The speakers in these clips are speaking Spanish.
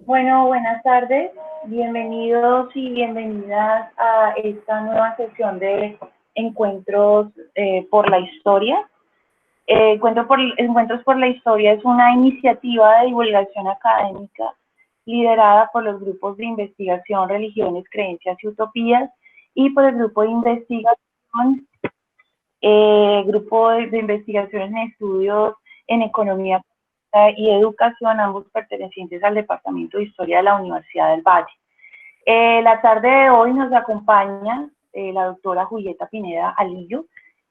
Bueno, buenas tardes, bienvenidos y bienvenidas a esta nueva sesión de Encuentros por la Historia. Encuentros por la Historia es una iniciativa de divulgación académica liderada por los grupos de investigación Religiones, Creencias y Utopías y por el grupo de investigación, grupo de investigación en estudios en economía y educación, ambos pertenecientes al Departamento de Historia de la Universidad del Valle. La tarde de hoy nos acompaña la doctora Julieta Pineda Alillo,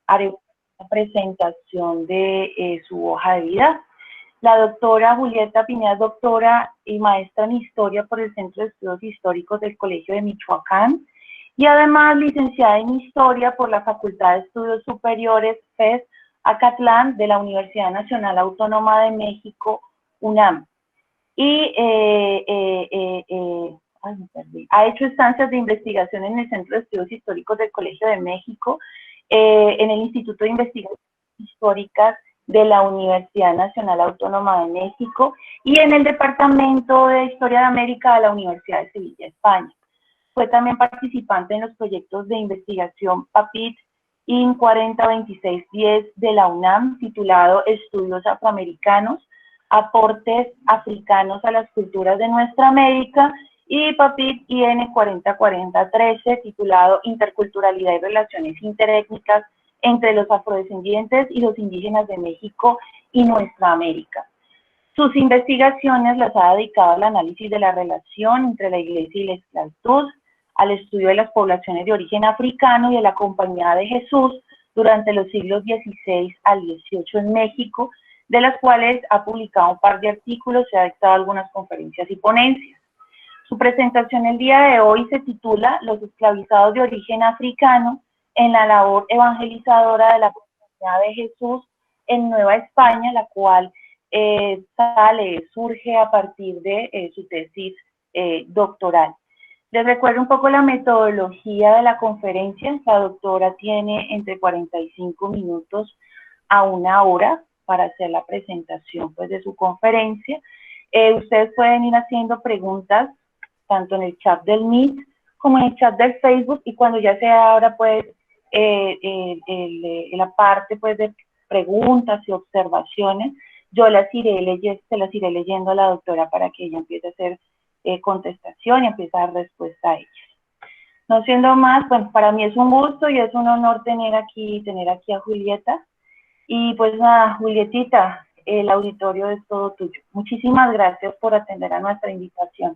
haré una presentación de su hoja de vida. La doctora Julieta Pineda es doctora y maestra en Historia por el Centro de Estudios Históricos del Colegio de Michoacán y además licenciada en Historia por la Facultad de Estudios Superiores FES Acatlán de la Universidad Nacional Autónoma de México, UNAM. Y ha hecho estancias de investigación en el Centro de Estudios Históricos del Colegio de México, en el Instituto de Investigaciones Históricas de la Universidad Nacional Autónoma de México y en el Departamento de Historia de América de la Universidad de Sevilla, España. Fue también participante en los proyectos de investigación PAPIT IN 402610 de la UNAM, titulado Estudios Afroamericanos, Aportes Africanos a las Culturas de Nuestra América, y PAPIT IN 404013, titulado Interculturalidad y Relaciones Interétnicas entre los afrodescendientes y los indígenas de México y Nuestra América. Sus investigaciones las ha dedicado al análisis de la relación entre la Iglesia y la esclavitud, al estudio de las poblaciones de origen africano y de la Compañía de Jesús durante los siglos XVI al XVIII en México, de las cuales ha publicado un par de artículos y ha dictado algunas conferencias y ponencias. Su presentación el día de hoy se titula Los esclavizados de origen africano en la labor evangelizadora de la Compañía de Jesús en Nueva España, la cual surge a partir de su tesis doctoral. Les recuerdo un poco la metodología de la conferencia. La doctora tiene entre 45 minutos a una hora para hacer la presentación pues, de su conferencia. Ustedes pueden ir haciendo preguntas tanto en el chat del Meet como en el chat del Facebook, y cuando ya se abra pues la parte pues de preguntas y observaciones, yo se las iré leyendo a la doctora para que ella empiece a hacer contestación y empiece a dar respuesta a ellas. No siendo más, pues para mí es un gusto y es un honor tener aquí a Julieta. Y pues nada, Julietita, el auditorio es todo tuyo. Muchísimas gracias por atender a nuestra invitación.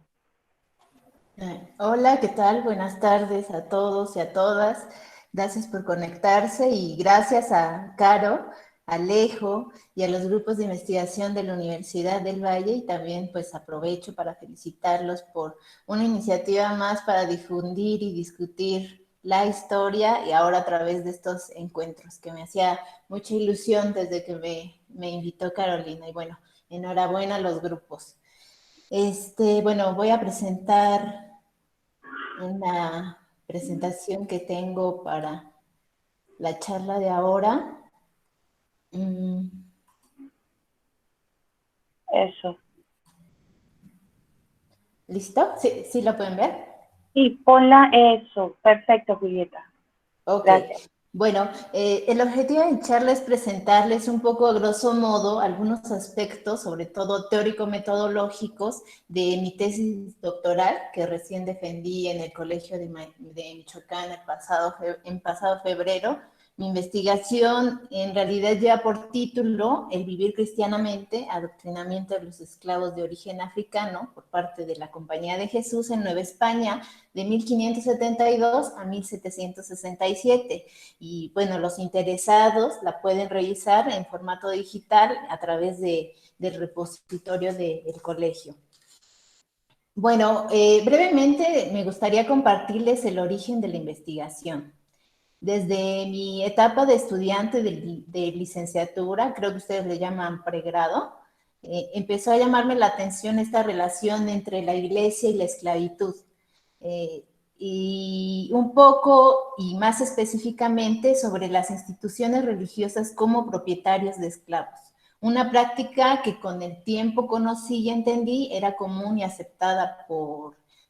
Hola, ¿qué tal? Buenas tardes a todos y a todas. Gracias por conectarse y gracias a Caro, Alejo y a los grupos de investigación de la Universidad del Valle, y también pues aprovecho para felicitarlos por una iniciativa más para difundir y discutir la historia, y ahora a través de estos encuentros que me hacía mucha ilusión desde que me invitó Carolina. Y bueno, enhorabuena a los grupos. Bueno, voy a presentar una presentación que tengo para la charla de ahora. Eso. ¿Listo? ¿Sí lo pueden ver? Sí, ponla eso. Perfecto, Julieta. Ok. Gracias. Bueno, el objetivo de la charla es presentarles un poco, a grosso modo, algunos aspectos, sobre todo teórico-metodológicos, de mi tesis doctoral, que recién defendí en el Colegio de Michoacán en pasado febrero. Mi investigación en realidad lleva por título El vivir cristianamente, adoctrinamiento de los esclavos de origen africano por parte de la Compañía de Jesús en Nueva España, de 1572 a 1767. Y bueno, los interesados la pueden revisar en formato digital a través del repositorio del colegio. Bueno, brevemente me gustaría compartirles el origen de la investigación. Desde mi etapa de estudiante de licenciatura, creo que ustedes le llaman pregrado, empezó a llamarme la atención esta relación entre la iglesia y la esclavitud. Y un poco, y más específicamente, sobre las instituciones religiosas como propietarios de esclavos. Una práctica que con el tiempo conocí y entendí era común y aceptada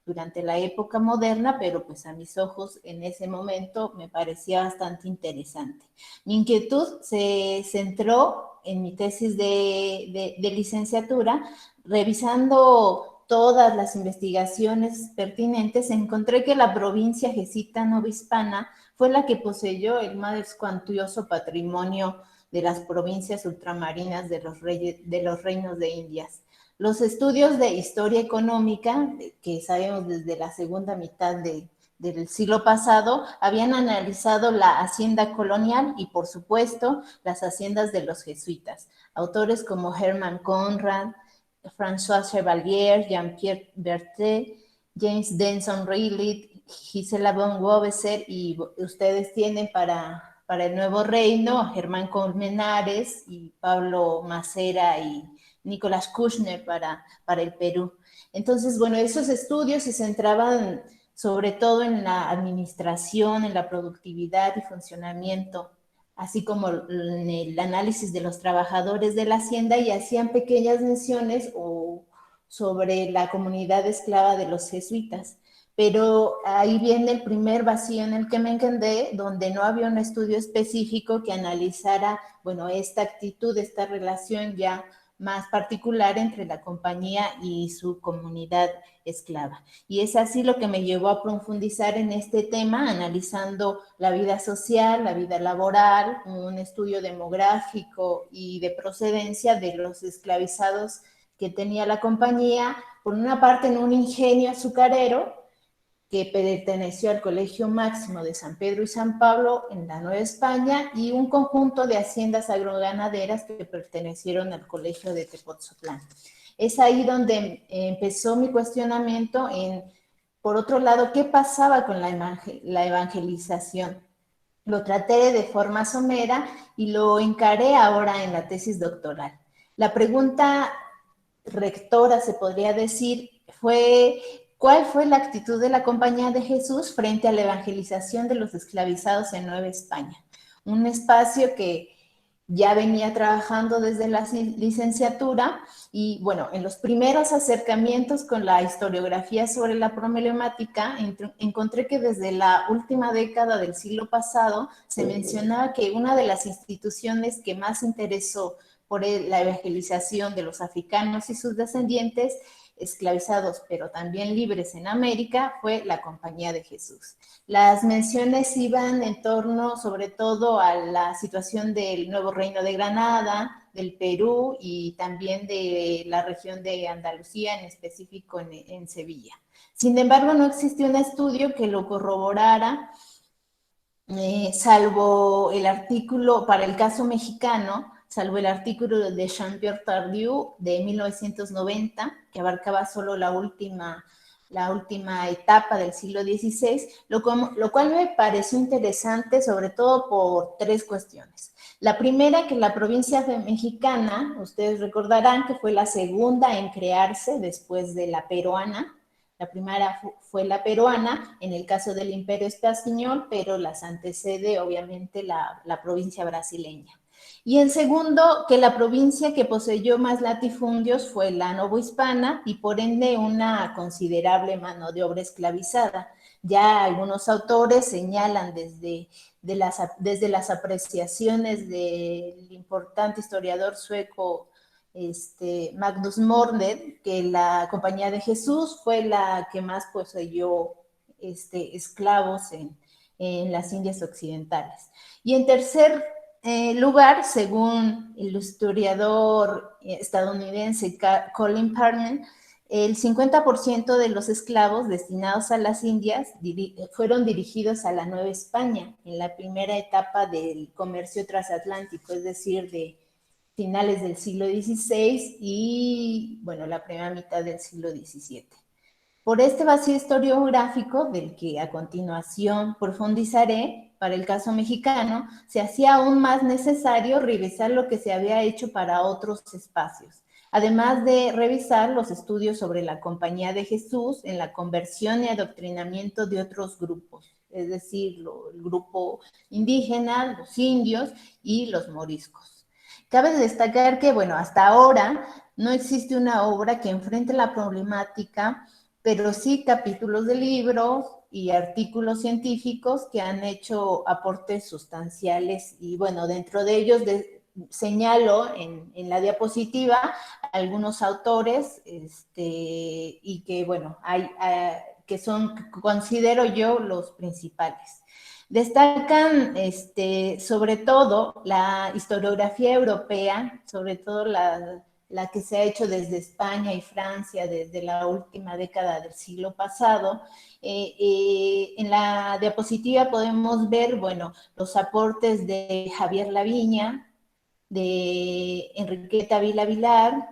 durante la época moderna, pero pues a mis ojos en ese momento me parecía bastante interesante. Mi inquietud se centró en mi tesis de licenciatura, revisando todas las investigaciones pertinentes, encontré que la provincia jesita novohispana fue la que poseyó el más cuantioso patrimonio de las provincias ultramarinas de los reinos de Indias. Los estudios de historia económica, que sabemos desde la segunda mitad del siglo pasado, habían analizado la hacienda colonial y, por supuesto, las haciendas de los jesuitas. Autores como Hermann Conrad, François Chevalier, Jean-Pierre Berthet, James Denson Reilly, Gisela von Wöbbeser, y ustedes tienen para el Nuevo Reino, Germán Colmenares y Pablo Macera y Nicolás Kushner para el Perú. Entonces, bueno, esos estudios se centraban sobre todo en la administración, en la productividad y funcionamiento, así como en el análisis de los trabajadores de la hacienda, y hacían pequeñas menciones sobre la comunidad esclava de los jesuitas. Pero ahí viene el primer vacío en el que me enquedé, donde no había un estudio específico que analizara, bueno, esta actitud, esta relación ya más particular entre la compañía y su comunidad esclava. Y es así lo que me llevó a profundizar en este tema, analizando la vida social, la vida laboral, un estudio demográfico y de procedencia de los esclavizados que tenía la compañía, por una parte en un ingenio azucarero que perteneció al Colegio Máximo de San Pedro y San Pablo en la Nueva España, y un conjunto de haciendas agroganaderas que pertenecieron al Colegio de Tepoztlán. Es ahí donde empezó mi cuestionamiento en, por otro lado, ¿qué pasaba con la evangelización? Lo traté de forma somera y lo encaré ahora en la tesis doctoral. La pregunta rectora, se podría decir, fue: ¿cuál fue la actitud de la Compañía de Jesús frente a la evangelización de los esclavizados en Nueva España? Un espacio que ya venía trabajando desde la licenciatura, y bueno, en los primeros acercamientos con la historiografía sobre la problemática, encontré que desde la última década del siglo pasado se mencionaba que una de las instituciones que más interesó por la evangelización de los africanos y sus descendientes esclavizados, pero también libres en América, fue la Compañía de Jesús. Las menciones iban en torno sobre todo a la situación del Nuevo Reino de Granada, del Perú y también de la región de Andalucía, en específico en Sevilla. Sin embargo, no existió un estudio que lo corroborara, salvo el artículo para el caso mexicano, salvo el artículo de Jean-Pierre Tardieu de 1990, que abarcaba solo la última etapa del siglo XVI, lo cual me pareció interesante, sobre todo por tres cuestiones. La primera, que la provincia mexicana, ustedes recordarán que fue la segunda en crearse después de la peruana. La primera fue la peruana, en el caso del Imperio Español, pero las antecede obviamente la provincia brasileña. Y en segundo, que la provincia que poseyó más latifundios fue la novohispana, y por ende una considerable mano de obra esclavizada. Ya algunos autores señalan desde las apreciaciones del importante historiador sueco Magnus Mornet, que la Compañía de Jesús fue la que más poseyó esclavos en las Indias Occidentales. Y en tercer lugar, según el historiador estadounidense Colin Parman, el 50% de los esclavos destinados a las Indias fueron dirigidos a la Nueva España en la primera etapa del comercio transatlántico, es decir, de finales del siglo XVI y, bueno, la primera mitad del siglo XVII. Por este vacío historiográfico, del que a continuación profundizaré, para el caso mexicano, se hacía aún más necesario revisar lo que se había hecho para otros espacios, además de revisar los estudios sobre la Compañía de Jesús en la conversión y adoctrinamiento de otros grupos, es decir, el grupo indígena, los indios y los moriscos. Cabe destacar que, bueno, hasta ahora no existe una obra que enfrente la problemática, pero sí capítulos de libros y artículos científicos que han hecho aportes sustanciales y, bueno, dentro de ellos señalo en la diapositiva algunos autores y que, bueno, que son, considero yo, los principales. Destacan sobre todo la historiografía europea, sobre todo la que se ha hecho desde España y Francia desde la última década del siglo pasado. En la diapositiva podemos ver, bueno, los aportes de Javier Laviña, de Enriqueta Vila Vilar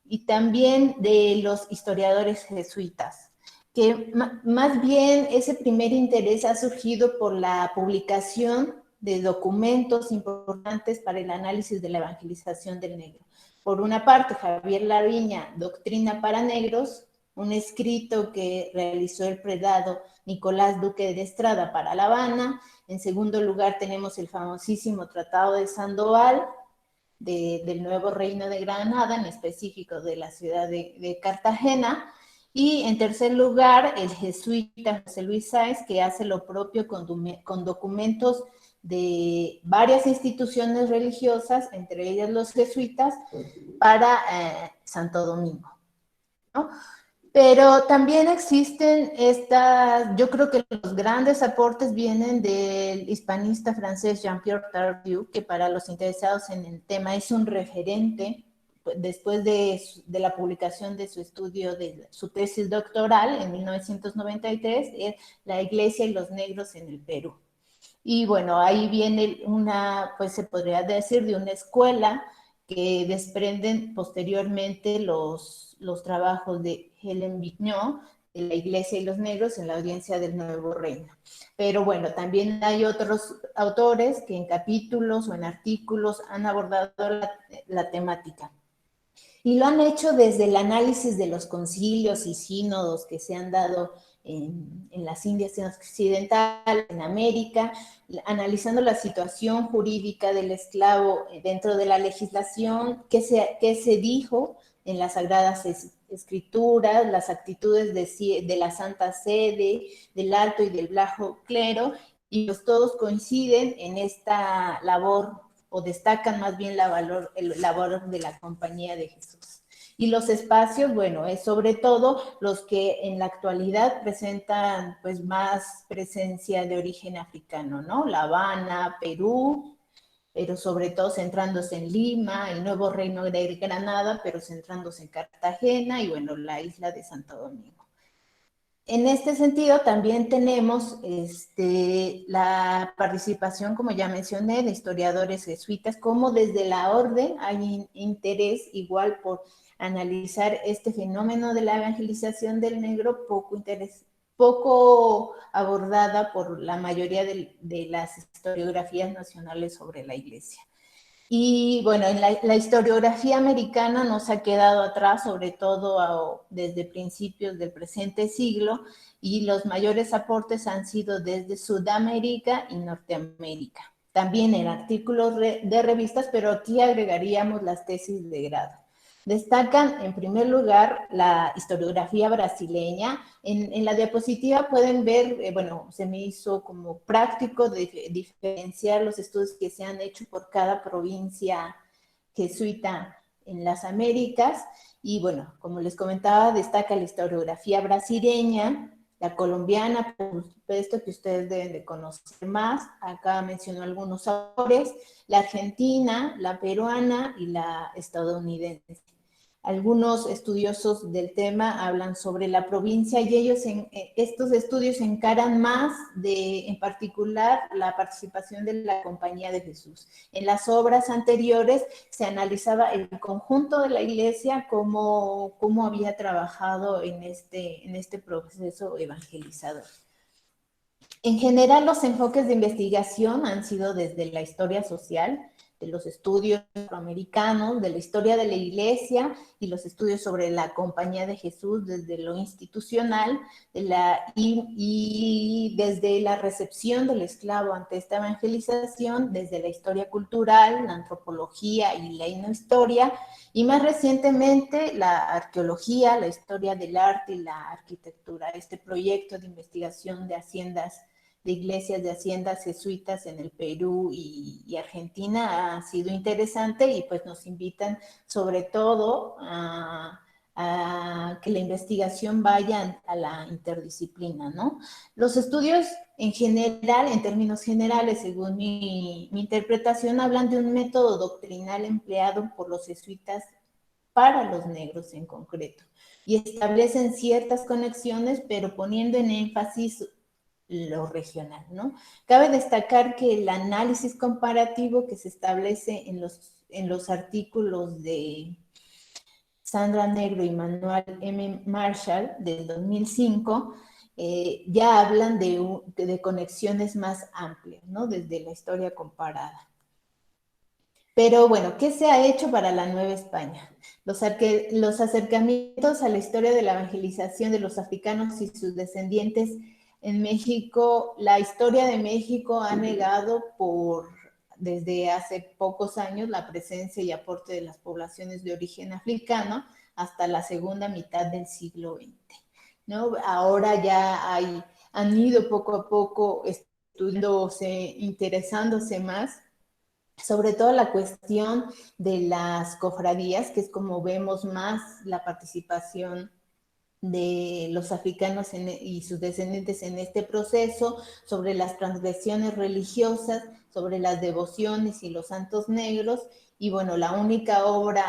y también de los historiadores jesuitas, que más bien ese primer interés ha surgido por la publicación de documentos importantes para el análisis de la evangelización del negro. Por una parte, Javier Laviña, Doctrina para Negros, un escrito que realizó el prelado Nicolás Duque de Estrada para La Habana. En segundo lugar, tenemos el famosísimo Tratado de Sandoval, del nuevo Reino de Granada, en específico de la ciudad de Cartagena. Y en tercer lugar, el jesuita José Luis Sáenz, que hace lo propio con documentos de varias instituciones religiosas, entre ellas los jesuitas, para Santo Domingo, ¿no? Pero también existen yo creo que los grandes aportes vienen del hispanista francés Jean-Pierre Tardieu, que para los interesados en el tema es un referente después de la publicación de su estudio, de su tesis doctoral en 1993, es La Iglesia y los Negros en el Perú. Y bueno, ahí viene pues se podría decir, de una escuela que desprenden posteriormente los trabajos de Helen Vigneault, de La Iglesia y los Negros en la Audiencia del Nuevo Reino. Pero bueno, también hay otros autores que en capítulos o en artículos han abordado la temática. Y lo han hecho desde el análisis de los concilios y sínodos que se han dado en las Indias Occidentales, en América, analizando la situación jurídica del esclavo dentro de la legislación, qué se dijo en las Sagradas Escrituras, las actitudes de la Santa Sede, del alto y del bajo clero, y pues todos coinciden en esta labor, o destacan más bien el labor de la Compañía de Jesús. Y los espacios, bueno, es sobre todo los que en la actualidad presentan pues más presencia de origen africano, ¿no? La Habana, Perú, pero sobre todo centrándose en Lima, el nuevo Reino de Granada, pero centrándose en Cartagena y, bueno, la isla de Santo Domingo. En este sentido, también tenemos la participación, como ya mencioné, de historiadores jesuitas, como desde la orden hay interés igual por analizar este fenómeno de la evangelización del negro, poco abordada por la mayoría de las historiografías nacionales sobre la Iglesia. Y bueno, en la historiografía americana nos ha quedado atrás, sobre todo desde principios del presente siglo, y los mayores aportes han sido desde Sudamérica y Norteamérica. También en artículos de revistas, pero aquí agregaríamos las tesis de grado. Destacan, en primer lugar, la historiografía brasileña. En la diapositiva pueden ver, bueno, se me hizo como práctico diferenciar los estudios que se han hecho por cada provincia jesuita en las Américas. Y bueno, como les comentaba, destaca la historiografía brasileña, la colombiana, por supuesto, que ustedes deben de conocer más. Acá menciono algunos autores: la argentina, la peruana y la estadounidense. Algunos estudiosos del tema hablan sobre la provincia y estos estudios encaran más en particular la participación de la Compañía de Jesús. En las obras anteriores se analizaba el conjunto de la Iglesia, cómo había trabajado en este proceso evangelizador. En general, los enfoques de investigación han sido desde la historia social, de los estudios afroamericanos, de la historia de la Iglesia y los estudios sobre la Compañía de Jesús desde lo institucional y desde la recepción del esclavo ante esta evangelización, desde la historia cultural, la antropología y la etnohistoria, y más recientemente la arqueología, la historia del arte y la arquitectura. Este proyecto de investigación de haciendas, de iglesias de haciendas jesuitas en el Perú y Argentina ha sido interesante, y pues nos invitan sobre todo a que la investigación vaya a la interdisciplina, ¿no? Los estudios en general, en términos generales, según mi interpretación, hablan de un método doctrinal empleado por los jesuitas para los negros en concreto, y establecen ciertas conexiones, pero poniendo en énfasis lo regional, ¿no? Cabe destacar que el análisis comparativo que se establece en los artículos de Sandra Negro y Manuel M. Marshall del 2005 ya hablan de conexiones más amplias, ¿no? Desde la historia comparada. Pero bueno, ¿qué se ha hecho para la Nueva España? Los acercamientos a la historia de la evangelización de los africanos y sus descendientes en México, la historia de México ha negado desde hace pocos años la presencia y aporte de las poblaciones de origen africano hasta la segunda mitad del siglo XX, ¿no? Ahora ya han ido poco a poco estudiándose, interesándose más sobre todo la cuestión de las cofradías, que es como vemos más la participación de los africanos y sus descendientes en este proceso, sobre las transgresiones religiosas, sobre las devociones y los santos negros. Y bueno, la única obra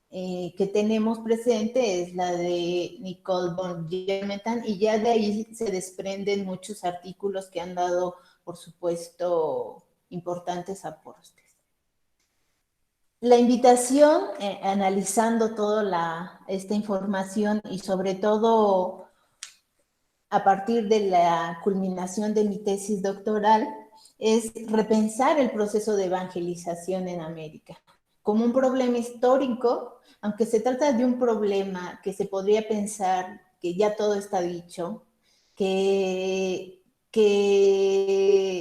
que tenemos presente es la de Nicole von Germentan, y ya de ahí se desprenden muchos artículos que han dado, por supuesto, importantes aportes. La invitación, analizando toda esta información y sobre todo a partir de la culminación de mi tesis doctoral, es repensar el proceso de evangelización en América como un problema histórico, aunque se trata de un problema que se podría pensar que ya todo está dicho, que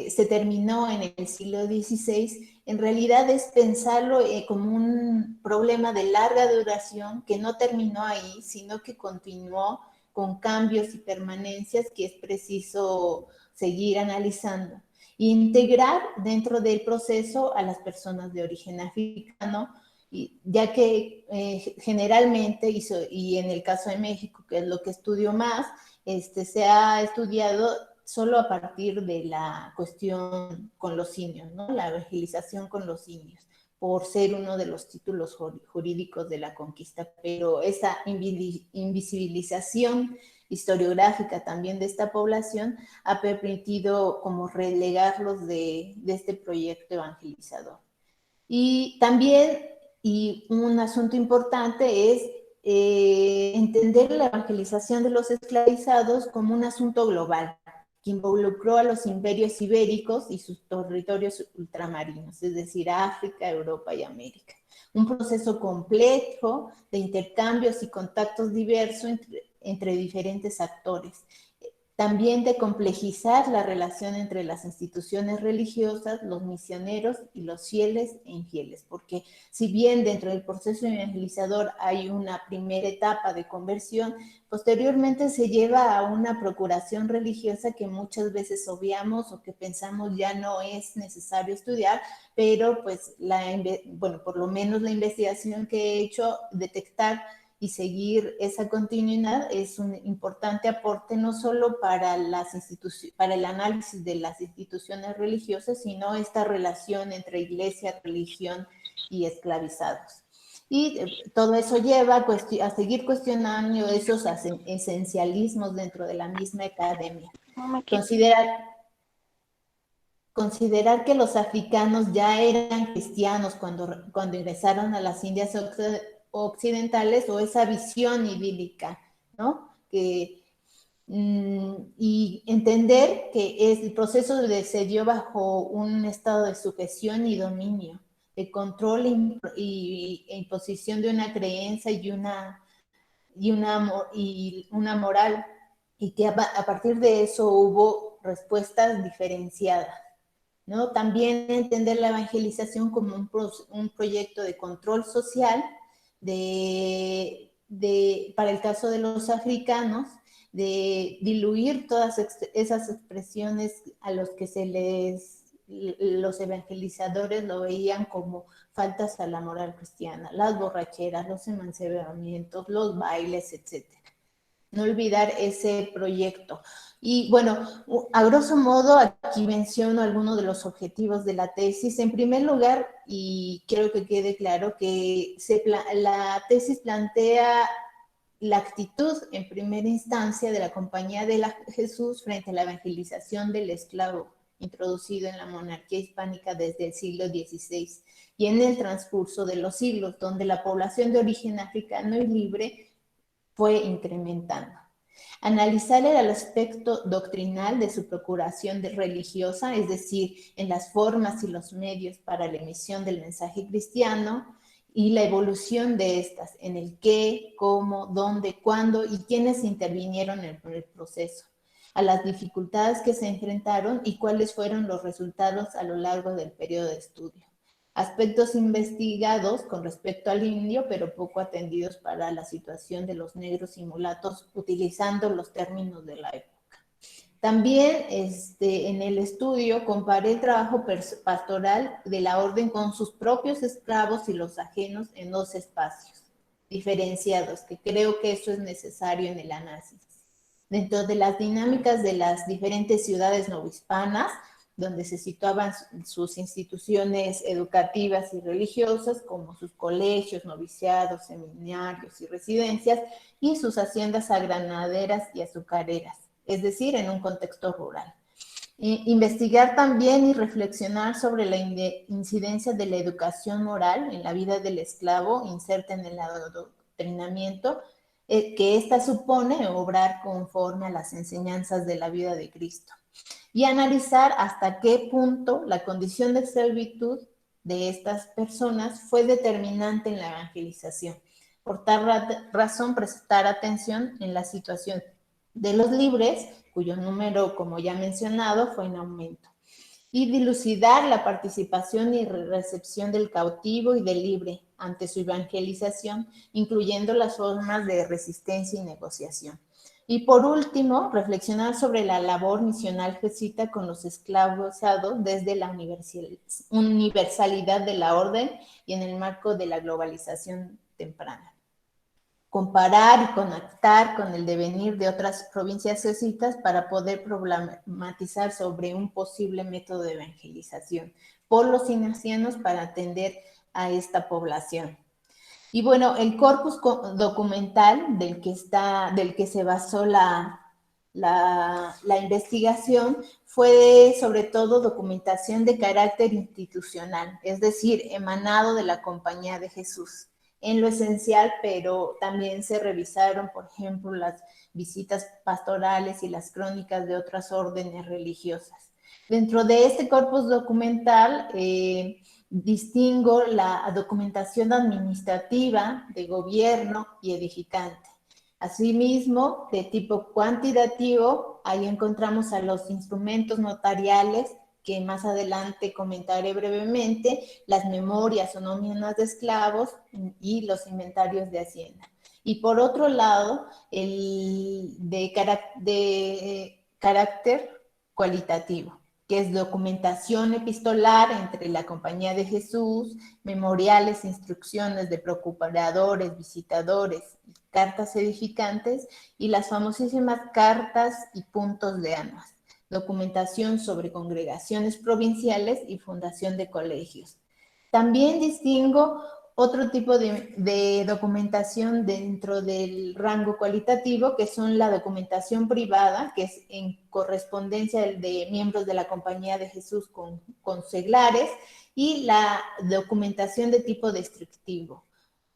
se terminó en el siglo XVI. En realidad es pensarlo como un problema de larga duración que no terminó ahí, sino que continuó con cambios y permanencias que es preciso seguir analizando. Integrar dentro del proceso a las personas de origen africano, ya que generalmente, y en el caso de México, que es lo que estudio más, se ha estudiado solo a partir de la cuestión con los indios, ¿no? La evangelización con los indios, por ser uno de los títulos jurídicos de la conquista, pero esa invisibilización historiográfica también de esta población ha permitido como relegarlos de este proyecto evangelizador. Y también, y un asunto importante es entender la evangelización de los esclavizados como un asunto global, que involucró a los imperios ibéricos y sus territorios ultramarinos, es decir, África, Europa y América. Un proceso complejo de intercambios y contactos diversos entre diferentes actores. También de complejizar la relación entre las instituciones religiosas, los misioneros y los fieles e infieles, porque si bien dentro del proceso evangelizador hay una primera etapa de conversión, posteriormente se lleva a una procuración religiosa que muchas veces obviamos o que pensamos ya no es necesario estudiar, pero pues por lo menos la investigación que he hecho, detectar y seguir esa continuidad es un importante aporte no solo para para el análisis de las instituciones religiosas, sino esta relación entre iglesia, religión y esclavizados. Y todo eso lleva a seguir cuestionando esos esencialismos dentro de la misma academia. Considerar que los africanos ya eran cristianos cuando ingresaron a las Indias occidentales, o esa visión idílica, ¿no? Y entender que el proceso se dio bajo un estado de sujeción y dominio, de control e imposición de una creencia y una moral, y que a partir de eso hubo respuestas diferenciadas, ¿no? También entender la evangelización como un proyecto de control social para el caso de los africanos, de diluir todas esas expresiones a los que los evangelizadores lo veían como faltas a la moral cristiana, las borracheras, los emancipamientos, los bailes, etcétera. No olvidar ese proyecto. Y bueno, a grosso modo, aquí menciono algunos de los objetivos de la tesis. En primer lugar, y quiero que quede claro que la tesis plantea la actitud en primera instancia de la Compañía de Jesús frente a la evangelización del esclavo introducido en la monarquía hispánica desde el siglo XVI y en el transcurso de los siglos, donde la población de origen africano y libre fue incrementando. Analizar el aspecto doctrinal de su procuración religiosa, es decir, en las formas y los medios para la emisión del mensaje cristiano, y la evolución de estas, en el qué, cómo, dónde, cuándo y quiénes intervinieron en el proceso, a las dificultades que se enfrentaron y cuáles fueron los resultados a lo largo del periodo de estudio. Aspectos investigados con respecto al indio, pero poco atendidos para la situación de los negros y mulatos, utilizando los términos de la época. También en el estudio comparé el trabajo pastoral de la orden con sus propios esclavos y los ajenos en dos espacios diferenciados, que creo que eso es necesario en el análisis. Dentro de las dinámicas de las diferentes ciudades novohispanas, donde se situaban sus instituciones educativas y religiosas, como sus colegios, noviciados, seminarios y residencias, y sus haciendas agranaderas y azucareras, es decir, en un contexto rural. Investigar también y reflexionar sobre la incidencia de la educación moral en la vida del esclavo inserta en el adoctrinamiento, que ésta supone obrar conforme a las enseñanzas de la vida de Cristo. Y analizar hasta qué punto la condición de servitud de estas personas fue determinante en la evangelización. Por tal razón, prestar atención en la situación de los libres, cuyo número, como ya mencionado, fue en aumento. Y dilucidar la participación y recepción del cautivo y del libre ante su evangelización, incluyendo las formas de resistencia y negociación. Y por último, reflexionar sobre la labor misional jesuita con los esclavizados desde la universalidad de la orden y en el marco de la globalización temprana. Comparar y conectar con el devenir de otras provincias jesuitas para poder problematizar sobre un posible método de evangelización por los ignacianos para atender a esta población. Y bueno, el corpus documental del que se basó la investigación fue sobre todo documentación de carácter institucional, es decir, emanado de la Compañía de Jesús, en lo esencial, pero también se revisaron, por ejemplo, las visitas pastorales y las crónicas de otras órdenes religiosas. Dentro de este corpus documental, distingo la documentación administrativa, de gobierno y edificante. Asimismo, de tipo cuantitativo, ahí encontramos a los instrumentos notariales, que más adelante comentaré brevemente, las memorias o nóminas de esclavos y los inventarios de hacienda. Y por otro lado, el de carácter cualitativo, que es documentación epistolar entre la Compañía de Jesús, memoriales, instrucciones de procuradores, visitadores, cartas edificantes y las famosísimas cartas y puntos de armas. Documentación sobre congregaciones provinciales y fundación de colegios. También distingo otro tipo de documentación dentro del rango cualitativo, que son la documentación privada, que es en correspondencia de miembros de la Compañía de Jesús con seglares, y la documentación de tipo descriptivo,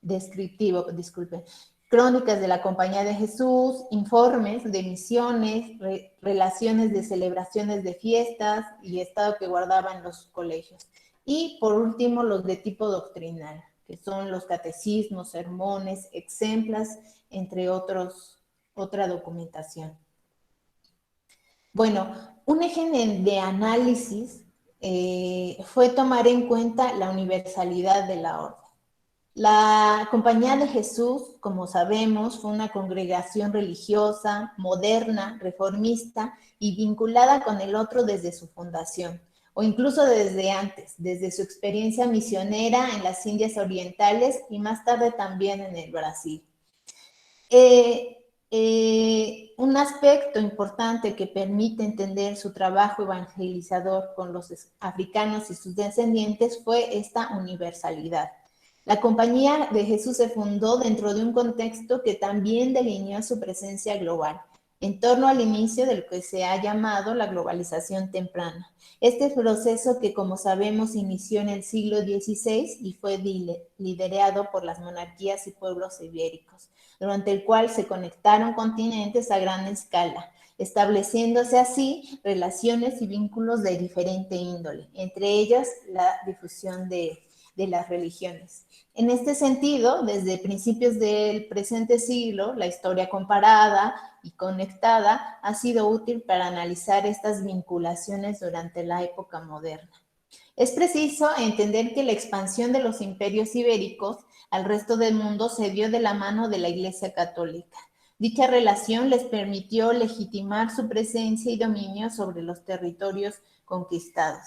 disculpen. Crónicas de la Compañía de Jesús, informes de misiones, relaciones de celebraciones de fiestas y estado que guardaban los colegios. Y por último, los de tipo doctrinal, que son los catecismos, sermones, exemplas, entre otra documentación. Bueno, un eje de análisis fue tomar en cuenta la universalidad de la orden. La Compañía de Jesús, como sabemos, fue una congregación religiosa, moderna, reformista y vinculada con el otro desde su fundación, o incluso desde antes, desde su experiencia misionera en las Indias Orientales y más tarde también en el Brasil. Un aspecto importante que permite entender su trabajo evangelizador con los africanos y sus descendientes fue esta universalidad. La Compañía de Jesús se fundó dentro de un contexto que también delineó su presencia global, en torno al inicio de lo que se ha llamado la globalización temprana. Este proceso que, como sabemos, inició en el siglo XVI y fue liderado por las monarquías y pueblos ibéricos, durante el cual se conectaron continentes a gran escala, estableciéndose así relaciones y vínculos de diferente índole, entre ellas la difusión de las religiones. En este sentido, desde principios del presente siglo, la historia comparada y conectada ha sido útil para analizar estas vinculaciones durante la época moderna. Es preciso entender que la expansión de los imperios ibéricos al resto del mundo se dio de la mano de la Iglesia Católica. Dicha relación les permitió legitimar su presencia y dominio sobre los territorios conquistados.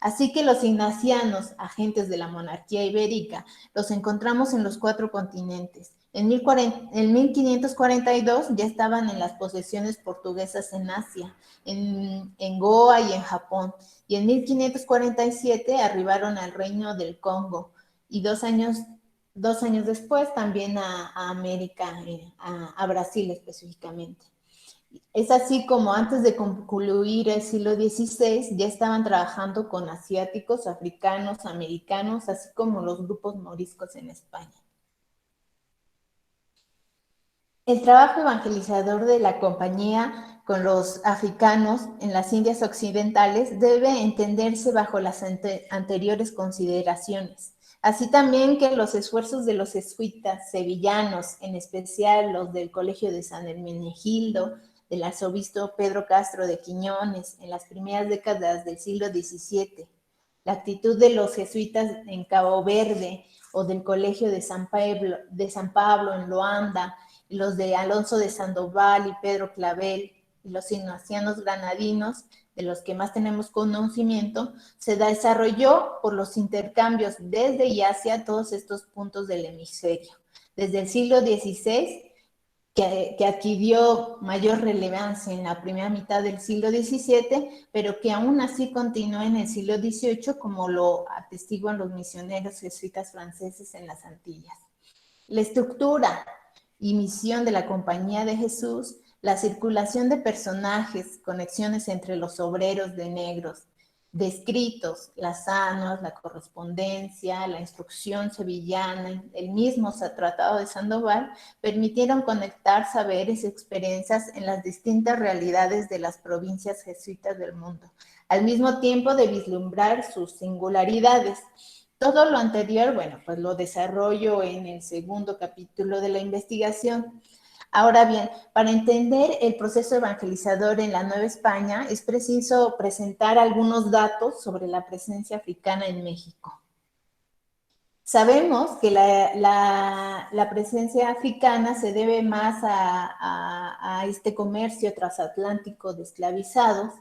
Así que los ignacianos, agentes de la monarquía ibérica, los encontramos en los 4 continentes. En 1542 ya estaban en las posesiones portuguesas en Asia, en Goa y en Japón, y en 1547 arribaron al Reino del Congo, y 2 años después también a América, a Brasil específicamente. Es así como antes de concluir el siglo XVI ya estaban trabajando con asiáticos, africanos, americanos, así como los grupos moriscos en España. El trabajo evangelizador de la Compañía con los africanos en las Indias Occidentales debe entenderse bajo las anteriores consideraciones. Así también que los esfuerzos de los jesuitas sevillanos, en especial los del Colegio de San Hermenegildo, del arzobispo Pedro Castro de Quiñones, en las primeras décadas del siglo XVII, la actitud de los jesuitas en Cabo Verde o del Colegio de San Pablo en Luanda, y los de Alonso de Sandoval y Pedro Clavel, y los ignacianos granadinos, de los que más tenemos conocimiento, se desarrolló por los intercambios desde y hacia todos estos puntos del hemisferio. Desde el siglo XVI, que adquirió mayor relevancia en la primera mitad del siglo XVII, pero que aún así continuó en el siglo XVIII, como lo atestiguan los misioneros jesuitas franceses en las Antillas. La estructura y misión de la Compañía de Jesús, la circulación de personajes, conexiones entre los obreros de negros, descritos, las sanos, la correspondencia, la instrucción sevillana, el mismo Tratado de Sandoval, permitieron conectar saberes y experiencias en las distintas realidades de las provincias jesuitas del mundo, al mismo tiempo de vislumbrar sus singularidades. Todo lo anterior, bueno, pues lo desarrollo en el segundo capítulo de la investigación. Ahora bien, para entender el proceso evangelizador en la Nueva España, es preciso presentar algunos datos sobre la presencia africana en México. Sabemos que la presencia africana se debe más a este comercio transatlántico de esclavizados,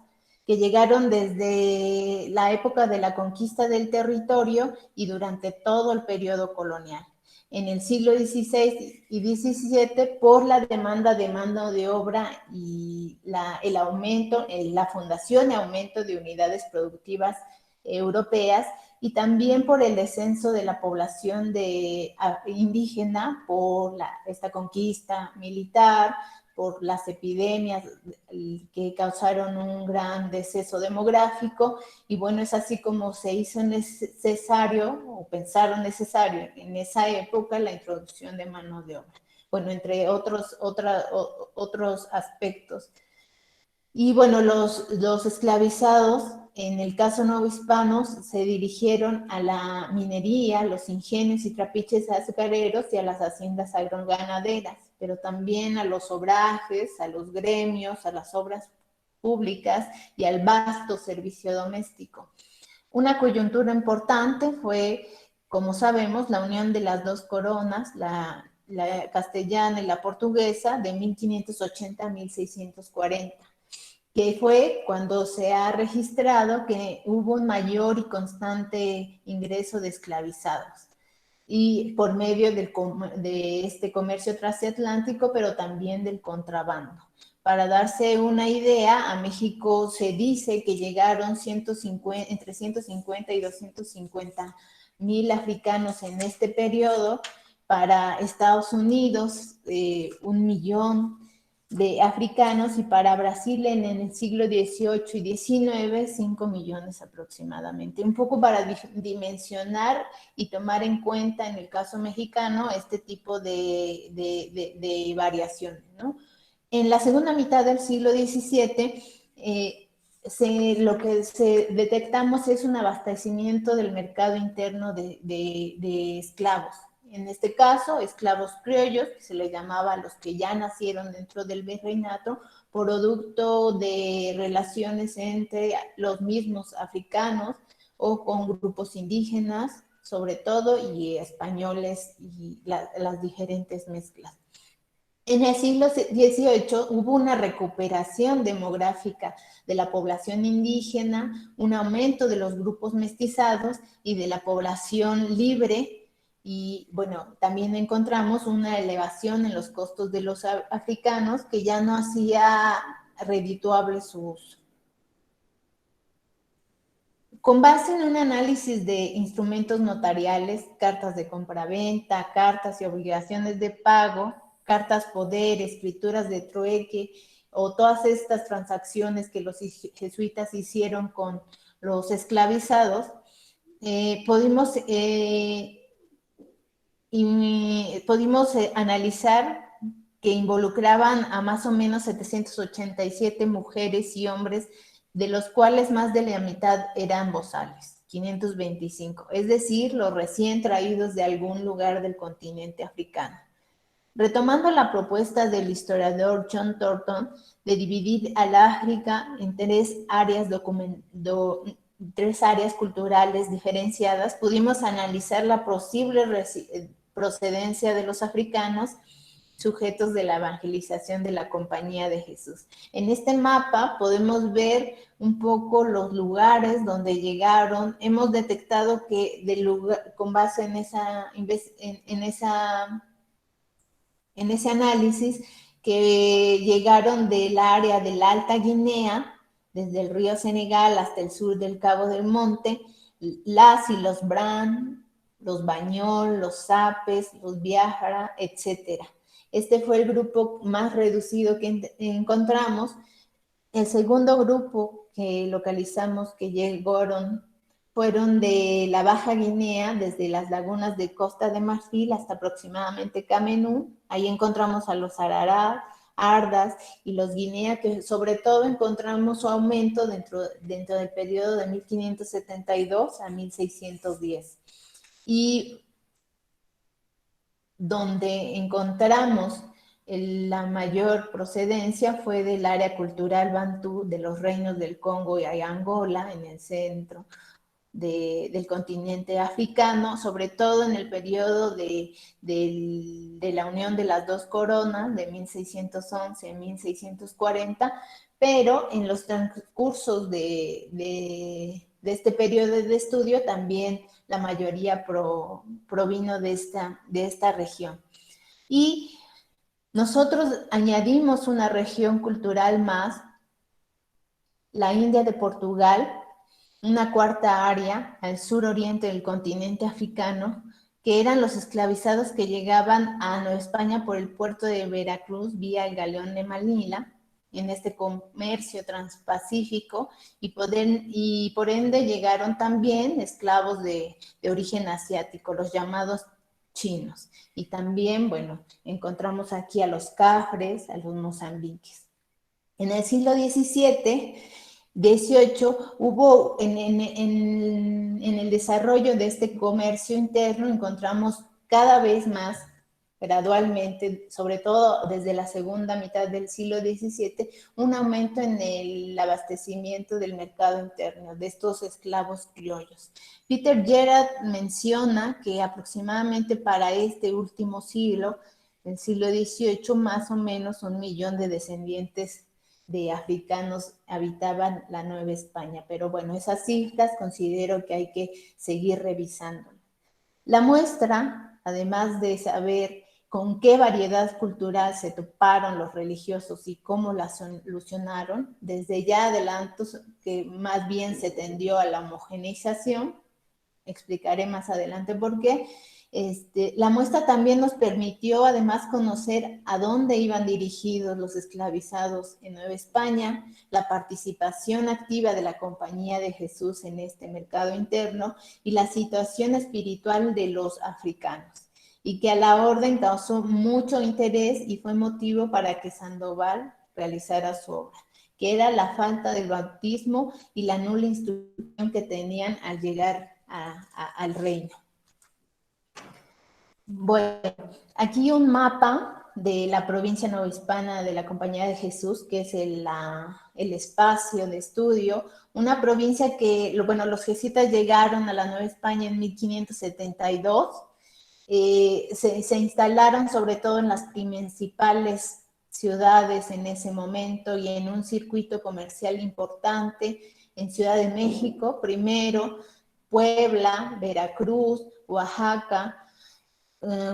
que llegaron desde la época de la conquista del territorio y durante todo el periodo colonial. En el siglo XVI y XVII, por la demanda de mano de obra y el aumento, la fundación y aumento de unidades productivas europeas, y también por el descenso de la población indígena por esta conquista militar, por las epidemias que causaron un gran deceso demográfico, y bueno, es así como se hizo necesario, o pensaron necesario en esa época, la introducción de mano de obra. Bueno, entre otros aspectos. Y bueno, los esclavizados en el caso novohispanos, se dirigieron a la minería, los ingenios y trapiches azucareros y a las haciendas agroganaderas, pero también a los obrajes, a los gremios, a las obras públicas y al vasto servicio doméstico. Una coyuntura importante fue, como sabemos, la unión de las dos coronas, la castellana y la portuguesa, de 1580 a 1640, que fue cuando se ha registrado que hubo un mayor y constante ingreso de esclavizados, y por medio de este comercio transatlántico, pero también del contrabando. Para darse una idea, a México se dice que llegaron entre 150 y 250 mil africanos en este periodo. Para Estados Unidos, 1 millón de africanos, y para Brasil en el siglo XVIII y XIX, 5 millones aproximadamente. Un poco para dimensionar y tomar en cuenta en el caso mexicano este tipo de variaciones, ¿no? En la segunda mitad del siglo XVII, lo que detectamos es un abastecimiento del mercado interno de esclavos. En este caso, esclavos criollos, que se les llamaba a los que ya nacieron dentro del virreinato, producto de relaciones entre los mismos africanos o con grupos indígenas, sobre todo, y españoles, y las diferentes mezclas. En el siglo XVIII hubo una recuperación demográfica de la población indígena, un aumento de los grupos mestizados y de la población libre, y bueno, también encontramos una elevación en los costos de los africanos que ya no hacía redituable su uso. Con base en un análisis de instrumentos notariales, cartas de compraventa, cartas y obligaciones de pago, cartas poder, escrituras de trueque, o todas estas transacciones que los jesuitas hicieron con los esclavizados, pudimos analizar que involucraban a más o menos 787 mujeres y hombres, de los cuales más de la mitad eran bozales, 525, es decir, los recién traídos de algún lugar del continente africano. Retomando la propuesta del historiador John Thornton de dividir al África en tres áreas culturales diferenciadas, pudimos analizar la posible procedencia de los africanos sujetos de la evangelización de la Compañía de Jesús. En este mapa podemos ver un poco los lugares donde llegaron. Hemos detectado que con base en ese análisis, que llegaron del área de la Alta Guinea, desde el río Senegal hasta el sur del Cabo del Monte, las y los Bran, los Bañol, los Zapes, los Biafra, etc. Este fue el grupo más reducido que encontramos. El segundo grupo que localizamos que llegaron fueron de la Baja Guinea, desde las lagunas de Costa de Marfil hasta aproximadamente Camerún. Ahí encontramos a los Ararat, Ardas y los Guinea, que sobre todo encontramos su aumento dentro del periodo de 1572 a 1610. Y donde encontramos la mayor procedencia fue del área cultural bantú de los reinos del Congo y Angola, en el centro del continente africano, sobre todo en el periodo de la unión de las dos coronas, de 1611 a 1640, pero en los transcursos de este periodo de estudio también la mayoría provino de esta región. Y nosotros añadimos una región cultural más, la India de Portugal, una cuarta área al suroriente del continente africano, que eran los esclavizados que llegaban a Nueva España por el puerto de Veracruz vía el galeón de Manila, en este comercio transpacífico, y por ende llegaron también esclavos de origen asiático, los llamados chinos. Y también, bueno, encontramos aquí a los cafres, a los mozambiques. En el siglo XVII XVIII hubo en el desarrollo de este comercio interno, encontramos cada vez más gradualmente, sobre todo desde la segunda mitad del siglo XVII, un aumento en el abastecimiento del mercado interno de estos esclavos criollos. Peter Gerard menciona que aproximadamente para este último siglo, el siglo XVIII, más o menos 1 millón de descendientes de africanos habitaban la Nueva España. Pero bueno, esas cifras considero que hay que seguir revisando. La muestra, además de saber con qué variedad cultural se toparon los religiosos y cómo la solucionaron, desde ya adelanto que más bien se tendió a la homogeneización, explicaré más adelante por qué. La muestra también nos permitió además conocer a dónde iban dirigidos los esclavizados en Nueva España, la participación activa de la Compañía de Jesús en este mercado interno y la situación espiritual de los africanos, y que a la orden causó mucho interés y fue motivo para que Sandoval realizara su obra, que era la falta del bautismo y la nula instrucción que tenían al llegar al reino. Bueno, aquí un mapa de la provincia novohispana de la Compañía de Jesús, que es el espacio de estudio, una provincia que, bueno, los jesuitas llegaron a la Nueva España en 1572, se instalaron sobre todo en las principales ciudades en ese momento y en un circuito comercial importante en Ciudad de México, primero, Puebla, Veracruz, Oaxaca,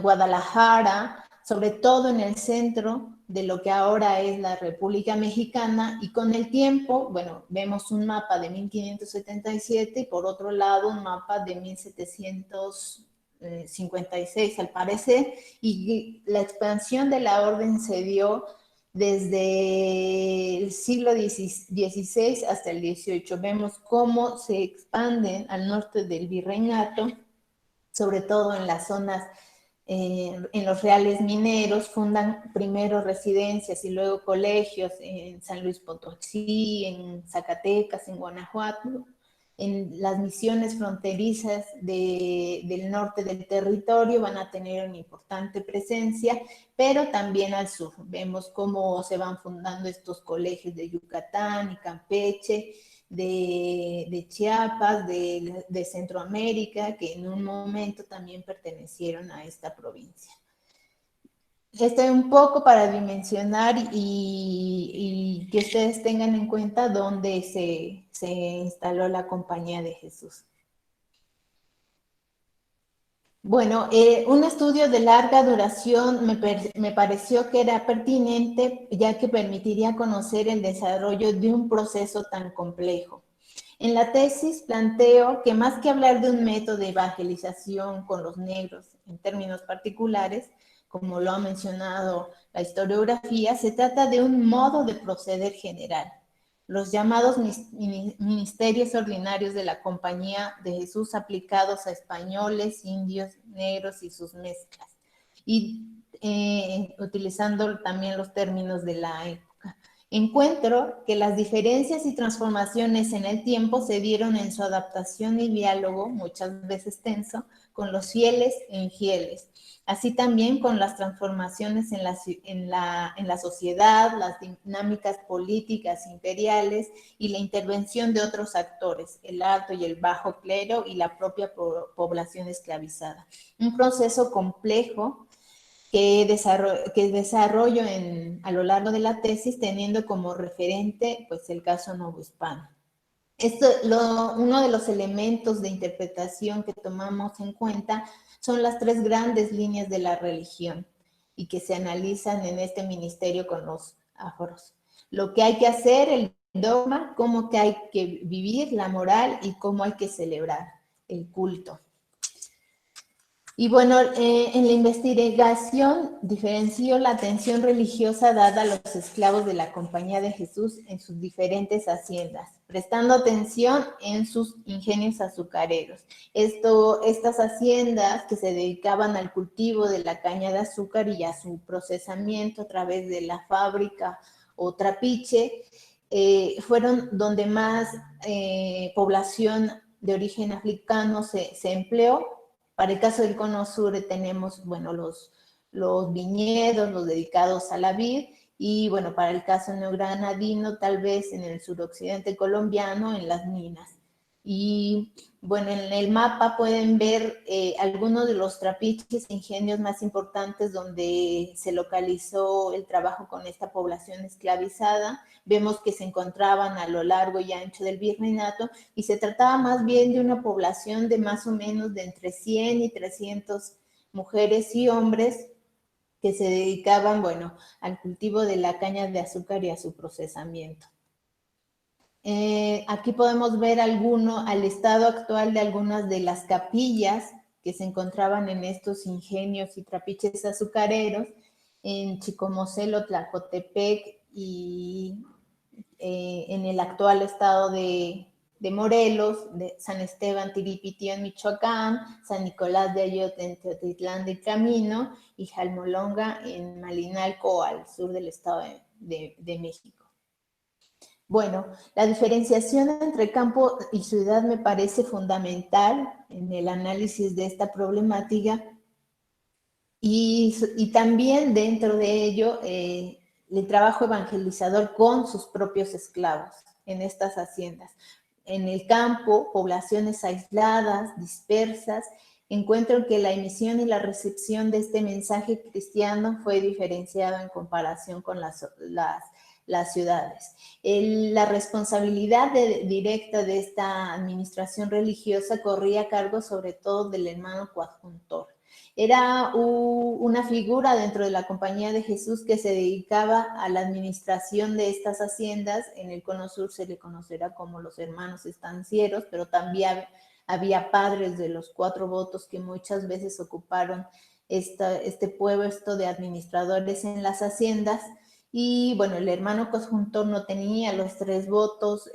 Guadalajara, sobre todo en el centro de lo que ahora es la República Mexicana, y con el tiempo, bueno, vemos un mapa de 1577 y por otro lado un mapa de 1756 al parecer, y la expansión de la orden se dio desde el siglo XVI hasta el XVIII. Vemos cómo se expanden al norte del virreinato, sobre todo en las zonas, en los reales mineros, fundan primero residencias y luego colegios en San Luis Potosí, en Zacatecas, en Guanajuato, en las misiones fronterizas del norte del territorio van a tener una importante presencia, pero también al sur. Vemos cómo se van fundando estos colegios de Yucatán y Campeche, de Chiapas, de Centroamérica, que en un momento también pertenecieron a esta provincia. Esto es un poco para dimensionar y que ustedes tengan en cuenta dónde se instaló la Compañía de Jesús. Bueno, un estudio de larga duración me pareció que era pertinente, ya que permitiría conocer el desarrollo de un proceso tan complejo. En la tesis planteo que más que hablar de un método de evangelización con los negros en términos particulares, como lo ha mencionado la historiografía, se trata de un modo de proceder general. Los llamados ministerios ordinarios de la Compañía de Jesús aplicados a españoles, indios, negros y sus mezclas. Y utilizando también los términos de la época. Encuentro que las diferencias y transformaciones en el tiempo se dieron en su adaptación y diálogo, muchas veces tenso, con los fieles e infieles. Así también con las transformaciones en la sociedad, las dinámicas políticas imperiales y la intervención de otros actores, el alto y el bajo clero y la propia población esclavizada. Un proceso complejo que desarrollo a lo largo de la tesis, teniendo como referente pues, el caso novohispano. Uno de los elementos de interpretación que tomamos en cuenta son las tres grandes líneas de la religión y que se analizan en este ministerio con los afros. Lo que hay que hacer, el dogma, cómo que hay que vivir, la moral y cómo hay que celebrar el culto. Y bueno, en la investigación diferenció la atención religiosa dada a los esclavos de la Compañía de Jesús en sus diferentes haciendas, prestando atención en sus ingenios azucareros. Estas haciendas que se dedicaban al cultivo de la caña de azúcar y a su procesamiento a través de la fábrica o trapiche, fueron donde más población de origen africano se empleó. Para el caso del Cono Sur tenemos, bueno, los viñedos, los dedicados a la vid, y bueno, para el caso neogranadino, tal vez en el suroccidente colombiano, en las minas. Y bueno, en el mapa pueden ver algunos de los trapiches e ingenios más importantes donde se localizó el trabajo con esta población esclavizada. Vemos que se encontraban a lo largo y ancho del virreinato, y se trataba más bien de una población de más o menos de entre 100 y 300 mujeres y hombres que se dedicaban, bueno, al cultivo de la caña de azúcar y a su procesamiento. Aquí podemos ver al estado actual de algunas de las capillas que se encontraban en estos ingenios y trapiches azucareros, en Chicomocelo, Tlacotepec y en el actual estado de Morelos, de San Esteban Tiripití en Michoacán, San Nicolás de Ayot en Teotitlán del Camino y Jalmolonga en Malinalco, al sur del estado de México. Bueno, la diferenciación entre campo y ciudad me parece fundamental en el análisis de esta problemática, y también dentro de ello el trabajo evangelizador con sus propios esclavos en estas haciendas. En el campo, poblaciones aisladas, dispersas, encuentro que la emisión y la recepción de este mensaje cristiano fue diferenciado en comparación con las ciudades. La responsabilidad directa de esta administración religiosa corría a cargo sobre todo del hermano coadjuntor. Era una figura dentro de la Compañía de Jesús que se dedicaba a la administración de estas haciendas. En el Cono Sur se le conocerá como los hermanos estancieros, pero también había padres de los 4 votos que muchas veces ocuparon este puesto de administradores en las haciendas. Y bueno, el hermano coadjuntor no tenía los 3 votos,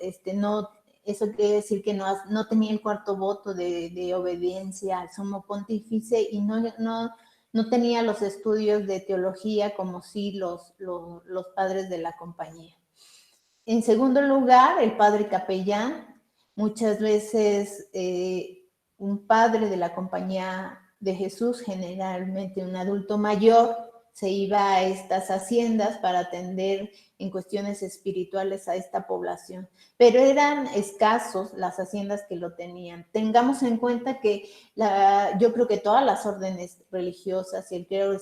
eso quiere decir que no tenía el 4.º voto de obediencia al sumo pontífice, y no tenía los estudios de teología como sí los padres de la compañía. En segundo lugar, el padre capellán, muchas veces un padre de la Compañía de Jesús, generalmente un adulto mayor, se iba a estas haciendas para atender en cuestiones espirituales a esta población, pero eran escasos las haciendas que lo tenían. Tengamos en cuenta que yo creo que todas las órdenes religiosas y el clero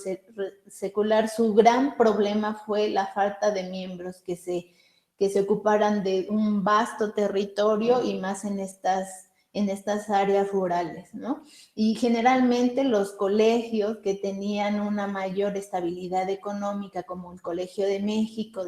secular, su gran problema fue la falta de miembros que se ocuparan de un vasto territorio, y más en estas áreas rurales, ¿no? Y generalmente los colegios que tenían una mayor estabilidad económica, como el Colegio de México,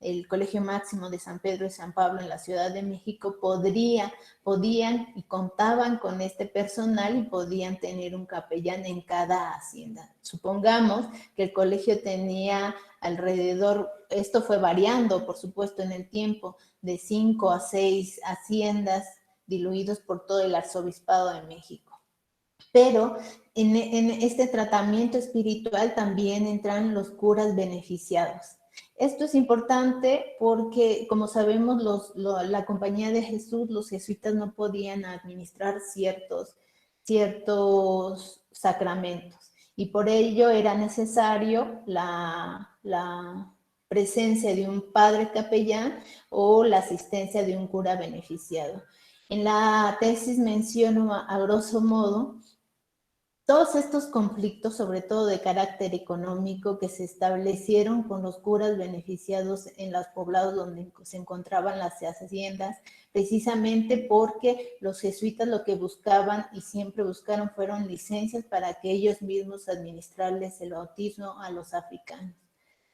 el Colegio Máximo de San Pedro y San Pablo en la Ciudad de México, podían y contaban con este personal y podían tener un capellán en cada hacienda. Supongamos que el colegio tenía alrededor, esto fue variando, por supuesto, en el tiempo, de 5 a 6 haciendas diluidos por todo el arzobispado de México. Pero en este tratamiento espiritual también entran los curas beneficiados. Esto es importante porque, como sabemos, la Compañía de Jesús, los jesuitas no podían administrar ciertos sacramentos, y por ello era necesario la presencia de un padre capellán o la asistencia de un cura beneficiado. En la tesis menciono a grosso modo todos estos conflictos, sobre todo de carácter económico, que se establecieron con los curas beneficiados en los poblados donde se encontraban las haciendas, precisamente porque los jesuitas lo que buscaban y siempre buscaron fueron licencias para que ellos mismos administrarles el bautismo a los africanos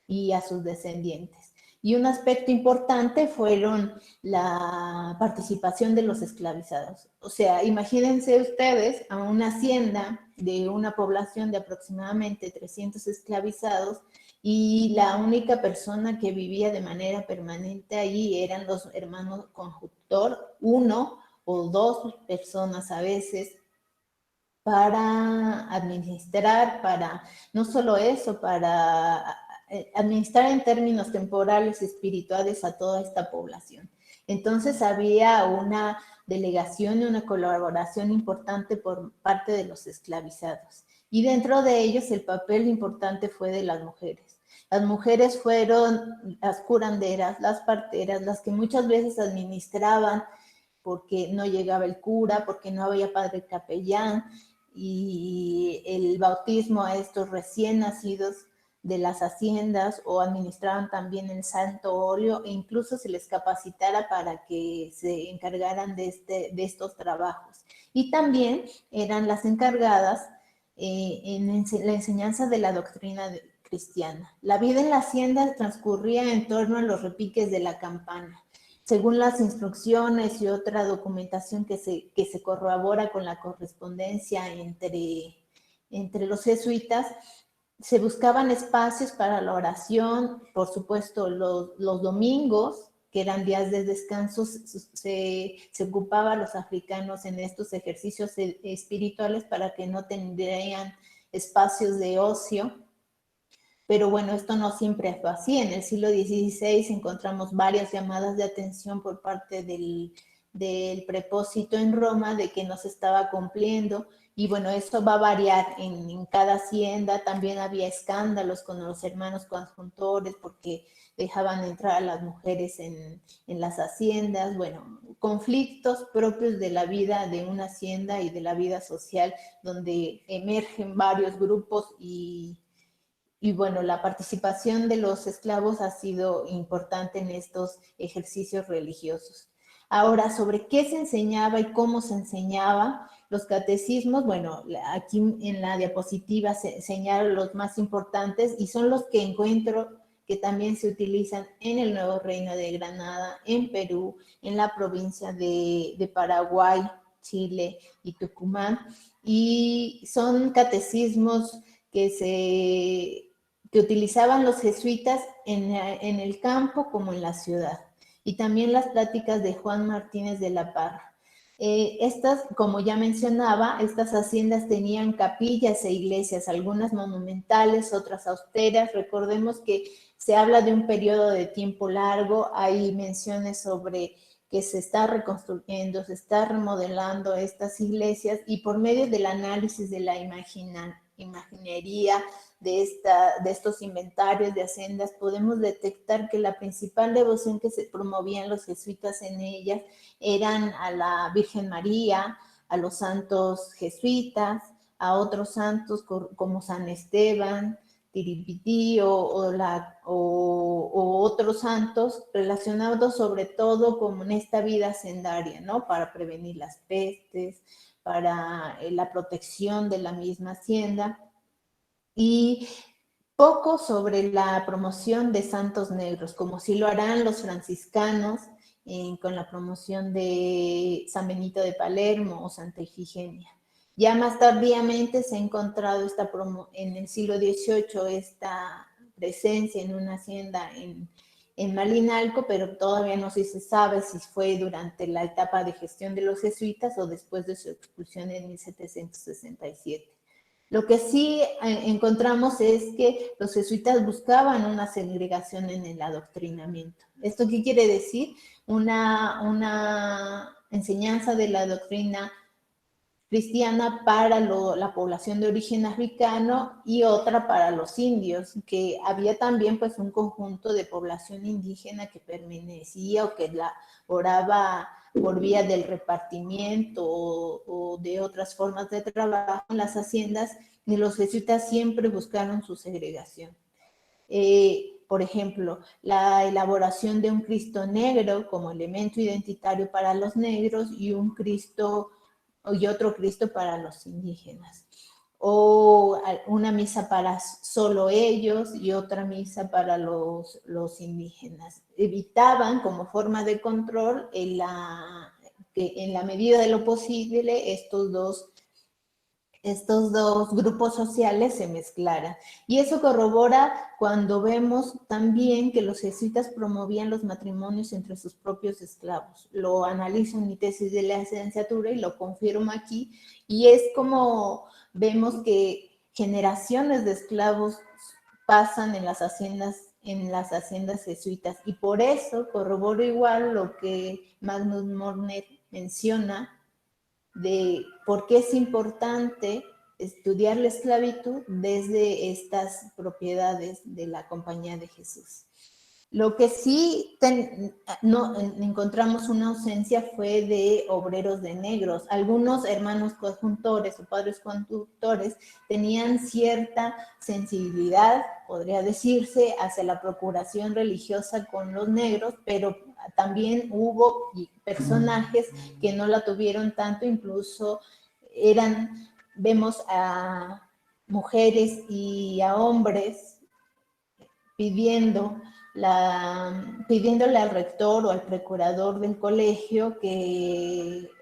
y a sus descendientes. Y un aspecto importante fueron la participación de los esclavizados. O sea, imagínense ustedes a una hacienda de una población de aproximadamente 300 esclavizados, y la única persona que vivía de manera permanente allí eran los hermanos conjuntor, 1 o 2 personas a veces, para administrar, para no solo eso, para administrar en términos temporales y espirituales a toda esta población. Entonces había una delegación y una colaboración importante por parte de los esclavizados. Y dentro de ellos el papel importante fue de las mujeres. Las mujeres fueron las curanderas, las parteras, las que muchas veces administraban porque no llegaba el cura, porque no había padre capellán, y el bautismo a estos recién nacidos de las haciendas, o administraban también el santo óleo, e incluso se les capacitara para que se encargaran de estos trabajos. Y también eran las encargadas en la enseñanza de la doctrina cristiana. La vida en la hacienda transcurría en torno a los repiques de la campana. Según las instrucciones y otra documentación que se corrobora con la correspondencia entre los jesuitas, se buscaban espacios para la oración. Por supuesto, los domingos, que eran días de descanso, se ocupaban los africanos en estos ejercicios espirituales para que no tendrían espacios de ocio. Pero bueno, esto no siempre fue así. En el siglo XVI encontramos varias llamadas de atención por parte del prepósito en Roma de que no se estaba cumpliendo. Y bueno, eso va a variar en cada hacienda. También había escándalos con los hermanos coadjuntores porque dejaban entrar a las mujeres en las haciendas. Bueno, conflictos propios de la vida de una hacienda y de la vida social, donde emergen varios grupos y bueno, la participación de los esclavos ha sido importante en estos ejercicios religiosos. Ahora, sobre qué se enseñaba y cómo se enseñaba, los catecismos, bueno, aquí en la diapositiva se señalan los más importantes y son los que encuentro que también se utilizan en el Nuevo Reino de Granada, en Perú, en la provincia de Paraguay, Chile y Tucumán. Y son catecismos que utilizaban los jesuitas en el campo como en la ciudad. Y también las pláticas de Juan Martínez de la Parra. Estas, como ya mencionaba, estas haciendas tenían capillas e iglesias, algunas monumentales, otras austeras. Recordemos que se habla de un periodo de tiempo largo, hay menciones sobre que se está reconstruyendo, se está remodelando estas iglesias, y por medio del análisis de la imaginería de estos inventarios de haciendas, podemos detectar que la principal devoción que se promovían los jesuitas en ellas eran a la Virgen María, a los santos jesuitas, a otros santos como San Esteban, Tiripití o otros santos relacionados sobre todo con esta vida hacendaria, ¿no? Para prevenir las pestes, para la protección de la misma hacienda. Y poco sobre la promoción de santos negros, como sí lo harán los franciscanos con la promoción de San Benito de Palermo o Santa Ifigenia. Ya más tardíamente se ha encontrado en el siglo XVIII esta presencia en una hacienda en Malinalco, pero todavía no se sabe si fue durante la etapa de gestión de los jesuitas o después de su expulsión en 1767. Lo que sí encontramos es que los jesuitas buscaban una segregación en el adoctrinamiento. ¿Esto qué quiere decir? Una enseñanza de la doctrina cristiana para la población de origen africano y otra para los indios, que había también pues un conjunto de población indígena que permanecía o que oraba por vía del repartimiento o de otras formas de trabajo en las haciendas, y los jesuitas siempre buscaron su segregación. Por ejemplo, la elaboración de un Cristo negro como elemento identitario para los negros y otro Cristo para los indígenas, o una misa para solo ellos y otra misa para los indígenas. Evitaban como forma de control que en la medida de lo posible estos dos grupos sociales se mezclaran. Y eso corrobora cuando vemos también que los jesuitas promovían los matrimonios entre sus propios esclavos. Lo analizo en mi tesis de licenciatura y lo confirmo aquí, y es como vemos que generaciones de esclavos pasan en las haciendas jesuitas. Y por eso corroboro igual lo que Magnus Mornet menciona de por qué es importante estudiar la esclavitud desde estas propiedades de la Compañía de Jesús. Lo que sí encontramos una ausencia fue de obreros de negros. Algunos hermanos coadjuntores o padres coadjuntores tenían cierta sensibilidad, podría decirse, hacia la procuración religiosa con los negros, pero también hubo personajes que no la tuvieron tanto, incluso vemos a mujeres y a hombres pidiéndole al rector o al procurador del colegio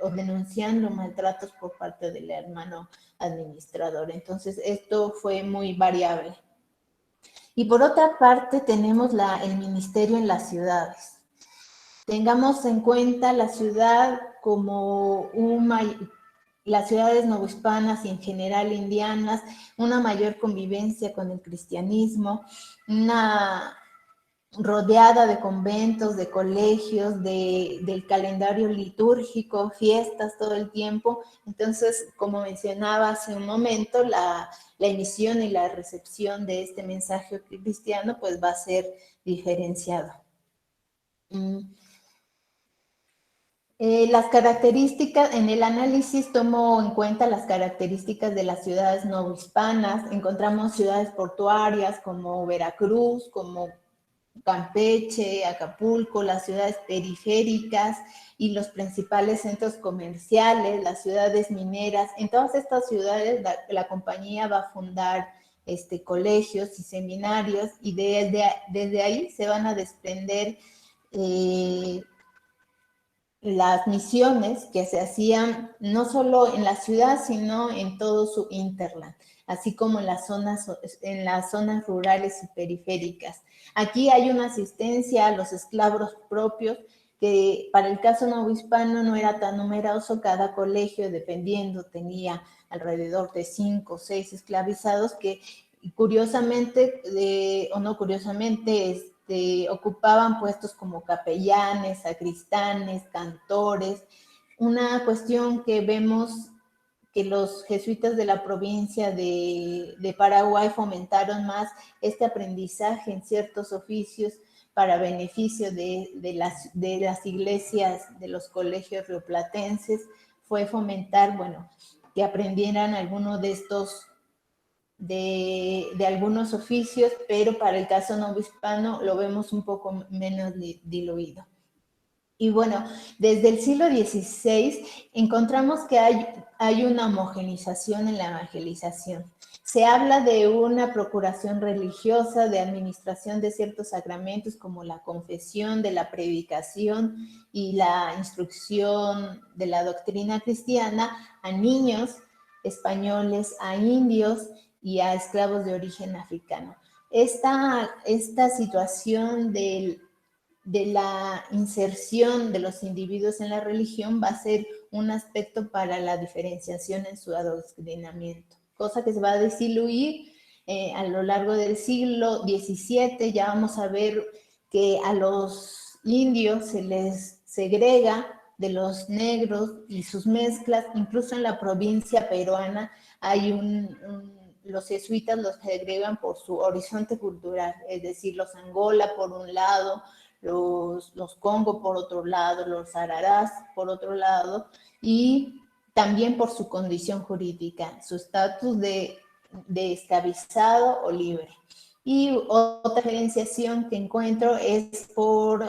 o denunciando maltratos por parte del hermano administrador. Entonces, esto fue muy variable. Y por otra parte, tenemos el ministerio en las ciudades. Tengamos en cuenta la ciudad como las ciudades novohispanas y en general indianas, una mayor convivencia con el cristianismo, una rodeada de conventos, de colegios, del calendario litúrgico, fiestas todo el tiempo. Entonces, como mencionaba hace un momento, la emisión y la recepción de este mensaje cristiano pues va a ser diferenciado. Las características, en el análisis tomo en cuenta las características de las ciudades novohispanas. Encontramos ciudades portuarias como Veracruz, como Campeche, Acapulco, las ciudades periféricas y los principales centros comerciales, las ciudades mineras. En todas estas ciudades la compañía va a fundar colegios y seminarios, y desde ahí se van a desprender las misiones que se hacían no solo en la ciudad, sino en todo su hinterland, así como en las zonas rurales y periféricas. Aquí hay una asistencia a los esclavos propios, que para el caso novohispano no era tan numeroso. Cada colegio, dependiendo, tenía alrededor de 5 o 6 esclavizados que curiosamente, o no curiosamente, ocupaban puestos como capellanes, sacristanes, cantores. Una cuestión que vemos que los jesuitas de la provincia de Paraguay fomentaron más este aprendizaje en ciertos oficios para beneficio de las iglesias, de los colegios rioplatenses, fue fomentar, bueno, que aprendieran algunos de estos de algunos oficios, pero para el caso novohispano lo vemos un poco menos diluido. Y bueno, desde el siglo XVI encontramos que hay una homogenización en la evangelización. Se habla de una procuración religiosa, de administración de ciertos sacramentos como la confesión, de la predicación y la instrucción de la doctrina cristiana a niños españoles, a indios y a esclavos de origen africano. Esta situación de la inserción de los individuos en la religión va a ser un aspecto para la diferenciación en su adoctrinamiento, cosa que se va a desiluir a lo largo del siglo XVII. Ya vamos a ver que a los indios se les segrega de los negros y sus mezclas. Incluso en la provincia peruana hay los jesuitas los segregan por su horizonte cultural, es decir, los Angola por un lado, los Congo por otro lado, los Ararás por otro lado, y también por su condición jurídica, su estatus de esclavizado o libre. Y otra diferenciación que encuentro es por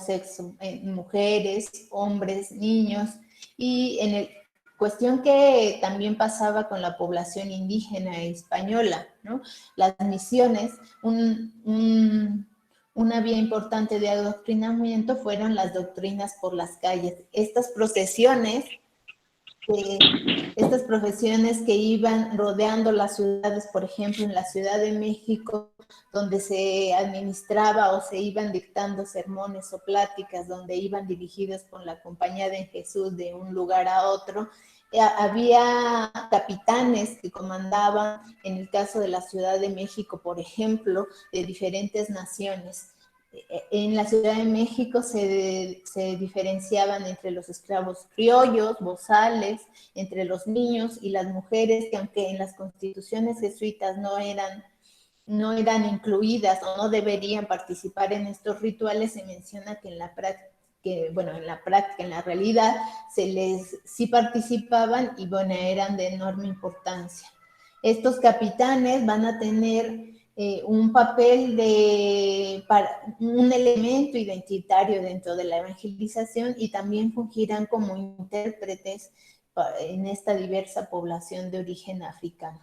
sexo, mujeres, hombres, niños, y cuestión que también pasaba con la población indígena e española, ¿no? Las misiones, una vía importante de adoctrinamiento fueron las doctrinas por las calles. Estas profesiones que iban rodeando las ciudades, por ejemplo, en la Ciudad de México, donde se administraba o se iban dictando sermones o pláticas, donde iban dirigidos con la Compañía de Jesús de un lugar a otro. había capitanes que comandaban, en el caso de la Ciudad de México, por ejemplo, de diferentes naciones. En la Ciudad de México se diferenciaban entre los esclavos criollos, bozales, entre los niños y las mujeres, que aunque en las constituciones jesuitas no eran incluidas o no deberían participar en estos rituales, se menciona que en la práctica, en la realidad, sí participaban y bueno, eran de enorme importancia. Estos capitanes van a tener un papel un elemento identitario dentro de la evangelización y también fungirán como intérpretes en esta diversa población de origen africano.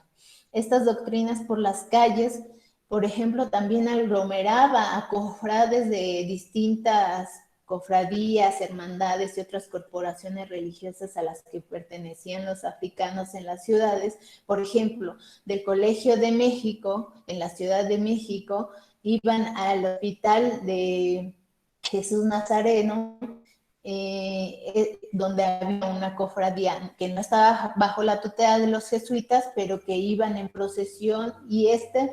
Estas doctrinas por las calles, por ejemplo, también aglomeraba a cofrades de distintas cofradías, hermandades y otras corporaciones religiosas a las que pertenecían los africanos en las ciudades. Por ejemplo, del Colegio de México, en la Ciudad de México, iban al Hospital de Jesús Nazareno, donde había una cofradía que no estaba bajo la tutela de los jesuitas, pero que iban en procesión, y esta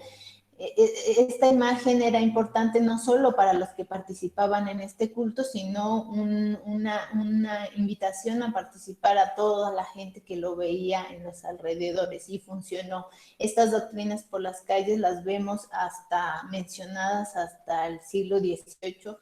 imagen era importante no solo para los que participaban en este culto, sino una invitación a participar a toda la gente que lo veía en los alrededores, y funcionó. Estas doctrinas por las calles las vemos mencionadas hasta el siglo XVIII,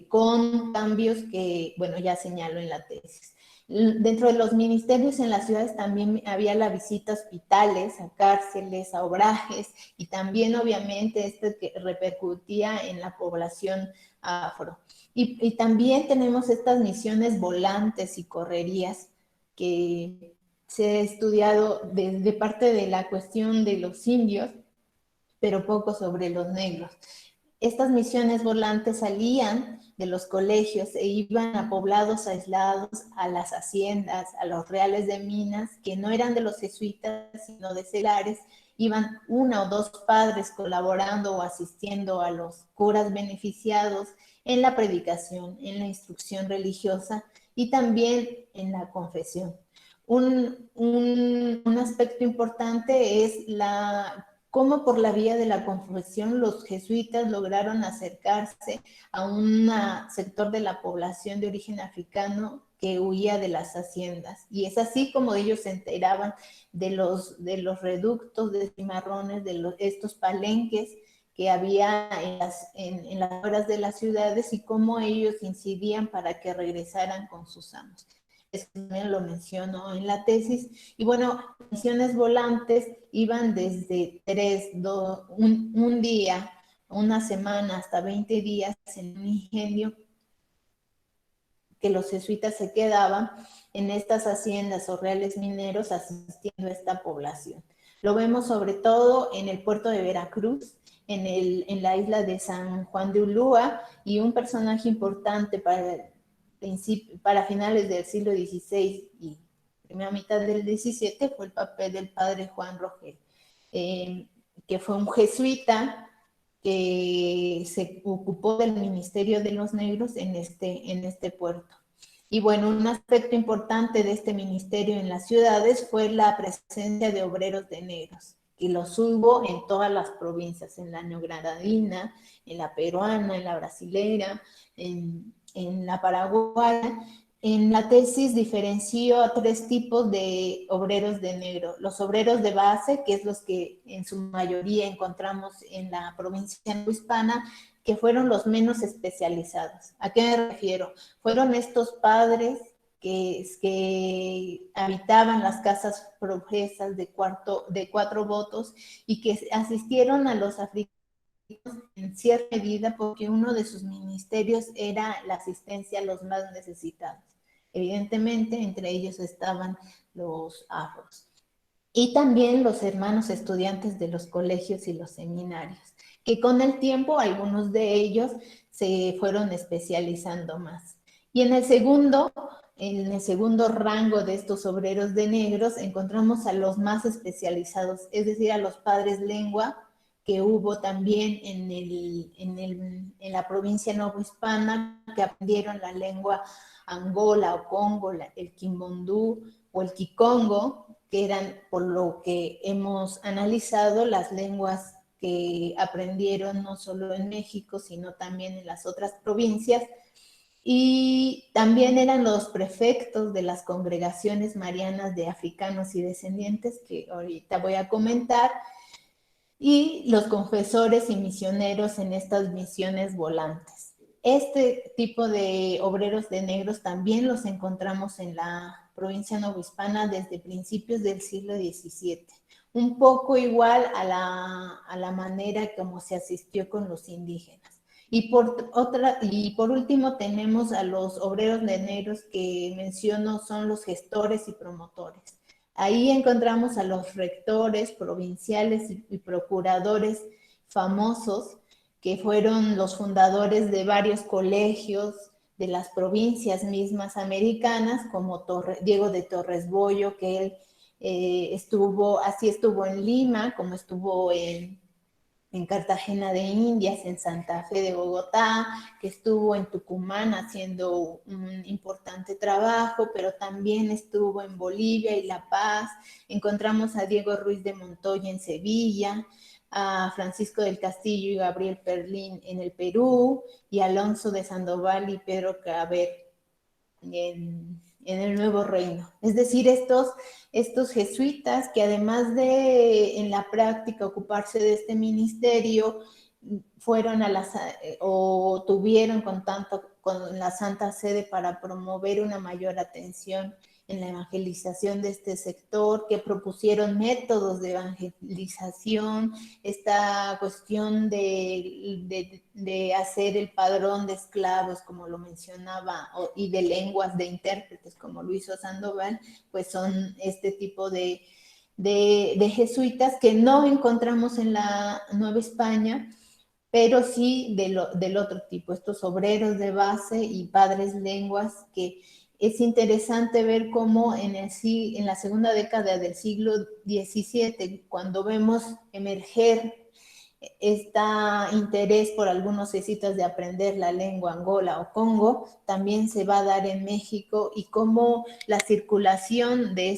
con cambios que, bueno, ya señalo en la tesis. Dentro de los ministerios en las ciudades también había la visita a hospitales, a cárceles, a obrajes, y también obviamente esto que repercutía en la población afro. Y también tenemos estas misiones volantes y correrías que se ha estudiado de parte de la cuestión de los indios, pero poco sobre los negros. Estas misiones volantes salían de los colegios e iban a poblados aislados, a las haciendas, a los reales de minas, que no eran de los jesuitas, sino de seglares. Iban 1 o 2 padres colaborando o asistiendo a los curas beneficiados en la predicación, en la instrucción religiosa y también en la confesión. Un aspecto importante es cómo por la vía de la confesión los jesuitas lograron acercarse a un sector de la población de origen africano que huía de las haciendas. Y es así como ellos se enteraban de los reductos de cimarrones, de estos palenques que había en las afueras de las ciudades, y cómo ellos incidían para que regresaran con sus amos. Eso también lo menciono en la tesis. Y bueno, misiones volantes iban desde un día, una semana, hasta 20 días en un ingenio, que los jesuitas se quedaban en estas haciendas o reales mineros asistiendo a esta población. Lo vemos sobre todo en el puerto de Veracruz, en la isla de San Juan de Ulúa, y un personaje importante para finales del siglo XVI y primera mitad del XVII fue el papel del padre Juan Rogel, que fue un jesuita que se ocupó del ministerio de los negros en este puerto. Y bueno, un aspecto importante de este ministerio en las ciudades fue la presencia de obreros de negros, que los hubo en todas las provincias, en la neogranadina, en la peruana, en la brasilera, en la paraguaya. En la tesis diferenció a 3 tipos de obreros de negro: los obreros de base, que es los que en su mayoría encontramos en la provincia hispana, que fueron los menos especializados. ¿A qué me refiero? Fueron estos padres que habitaban las casas progresas de 4 votos y que asistieron a los africanos en cierta medida porque uno de sus ministerios era la asistencia a los más necesitados. Evidentemente, entre ellos estaban los afros. Y también los hermanos estudiantes de los colegios y los seminarios, que con el tiempo algunos de ellos se fueron especializando más. Y en el segundo rango de estos obreros de negros encontramos a los más especializados, es decir, a los padres lengua, que hubo también en la provincia novohispana, que aprendieron la lengua angola o congo, el quimbondú, o el kikongo, que eran, por lo que hemos analizado, las lenguas que aprendieron no solo en México, sino también en las otras provincias, y también eran los prefectos de las congregaciones marianas de africanos y descendientes, que ahorita voy a comentar, y los confesores y misioneros en estas misiones volantes. Este tipo de obreros de negros también los encontramos en la provincia novohispana desde principios del siglo XVII, un poco igual a la manera como se asistió con los indígenas. Y por último tenemos a los obreros de negros que menciono, son los gestores y promotores. Ahí encontramos a los rectores provinciales y procuradores famosos que fueron los fundadores de varios colegios de las provincias mismas americanas, como Diego de Torres Boyo, que él estuvo en Lima, como estuvo en Cartagena de Indias, en Santa Fe de Bogotá, que estuvo en Tucumán haciendo un importante trabajo, pero también estuvo en Bolivia y La Paz. Encontramos a Diego Ruiz de Montoya en Sevilla, a Francisco del Castillo y Gabriel Perlín en el Perú, y Alonso de Sandoval y Pedro Caber en el Nuevo Reino. Es decir, estos jesuitas que además de en la práctica ocuparse de este ministerio, fueron o tuvieron contacto con la Santa Sede para promover una mayor atención en la evangelización de este sector, que propusieron métodos de evangelización, esta cuestión de hacer el padrón de esclavos, como lo mencionaba, y de lenguas de intérpretes, como lo hizo Sandoval, pues son este tipo de jesuitas que no encontramos en la Nueva España, pero sí del otro tipo, estos obreros de base y padres lenguas, que es interesante ver cómo en la segunda década del siglo XVII, cuando vemos emerger este interés por algunos jesuitas de aprender la lengua angola o congo, también se va a dar en México, y cómo la circulación de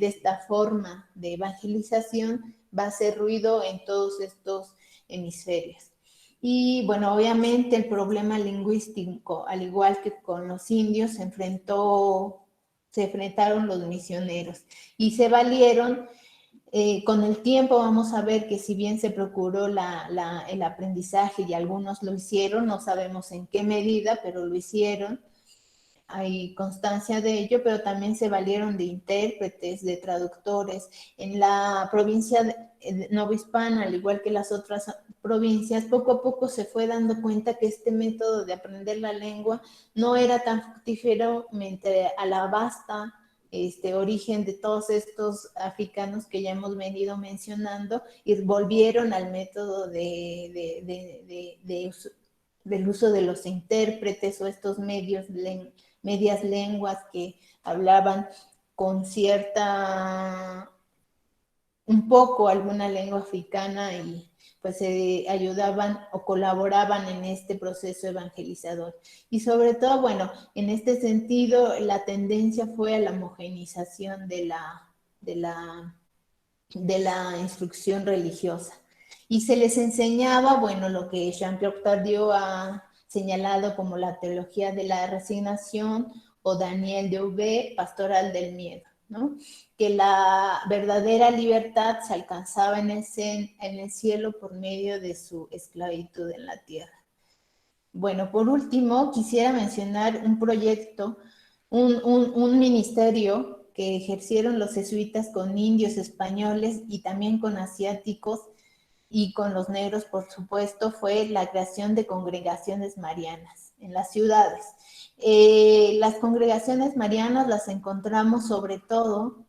esta forma de evangelización va a hacer ruido en todos estos hemisferios. Y bueno, obviamente el problema lingüístico, al igual que con los indios, se enfrentaron los misioneros y se valieron. Con el tiempo vamos a ver que si bien se procuró el aprendizaje y algunos lo hicieron, no sabemos en qué medida, pero lo hicieron, hay constancia de ello, pero también se valieron de intérpretes, de traductores. En la provincia novohispana, al igual que las otras provincias, poco a poco se fue dando cuenta que este método de aprender la lengua no era tan fructífero frente a la vasta origen de todos estos africanos que ya hemos venido mencionando, y volvieron al método del uso de los intérpretes o estos medias lenguas que hablaban con un poco alguna lengua africana, y pues se ayudaban o colaboraban en este proceso evangelizador. Y sobre todo, bueno, en este sentido, la tendencia fue a la homogenización de la instrucción religiosa. Y se les enseñaba, bueno, lo que Jean-Pierre Tardieu ha señalado como la teología de la resignación, o Daniel Deuvé, pastoral del miedo, ¿no? Que la verdadera libertad se alcanzaba en el cielo por medio de su esclavitud en la tierra. Bueno, por último, quisiera mencionar un proyecto, un ministerio que ejercieron los jesuitas con indios españoles y también con asiáticos y con los negros, por supuesto, fue la creación de congregaciones marianas en las ciudades. Las congregaciones marianas las encontramos sobre todo,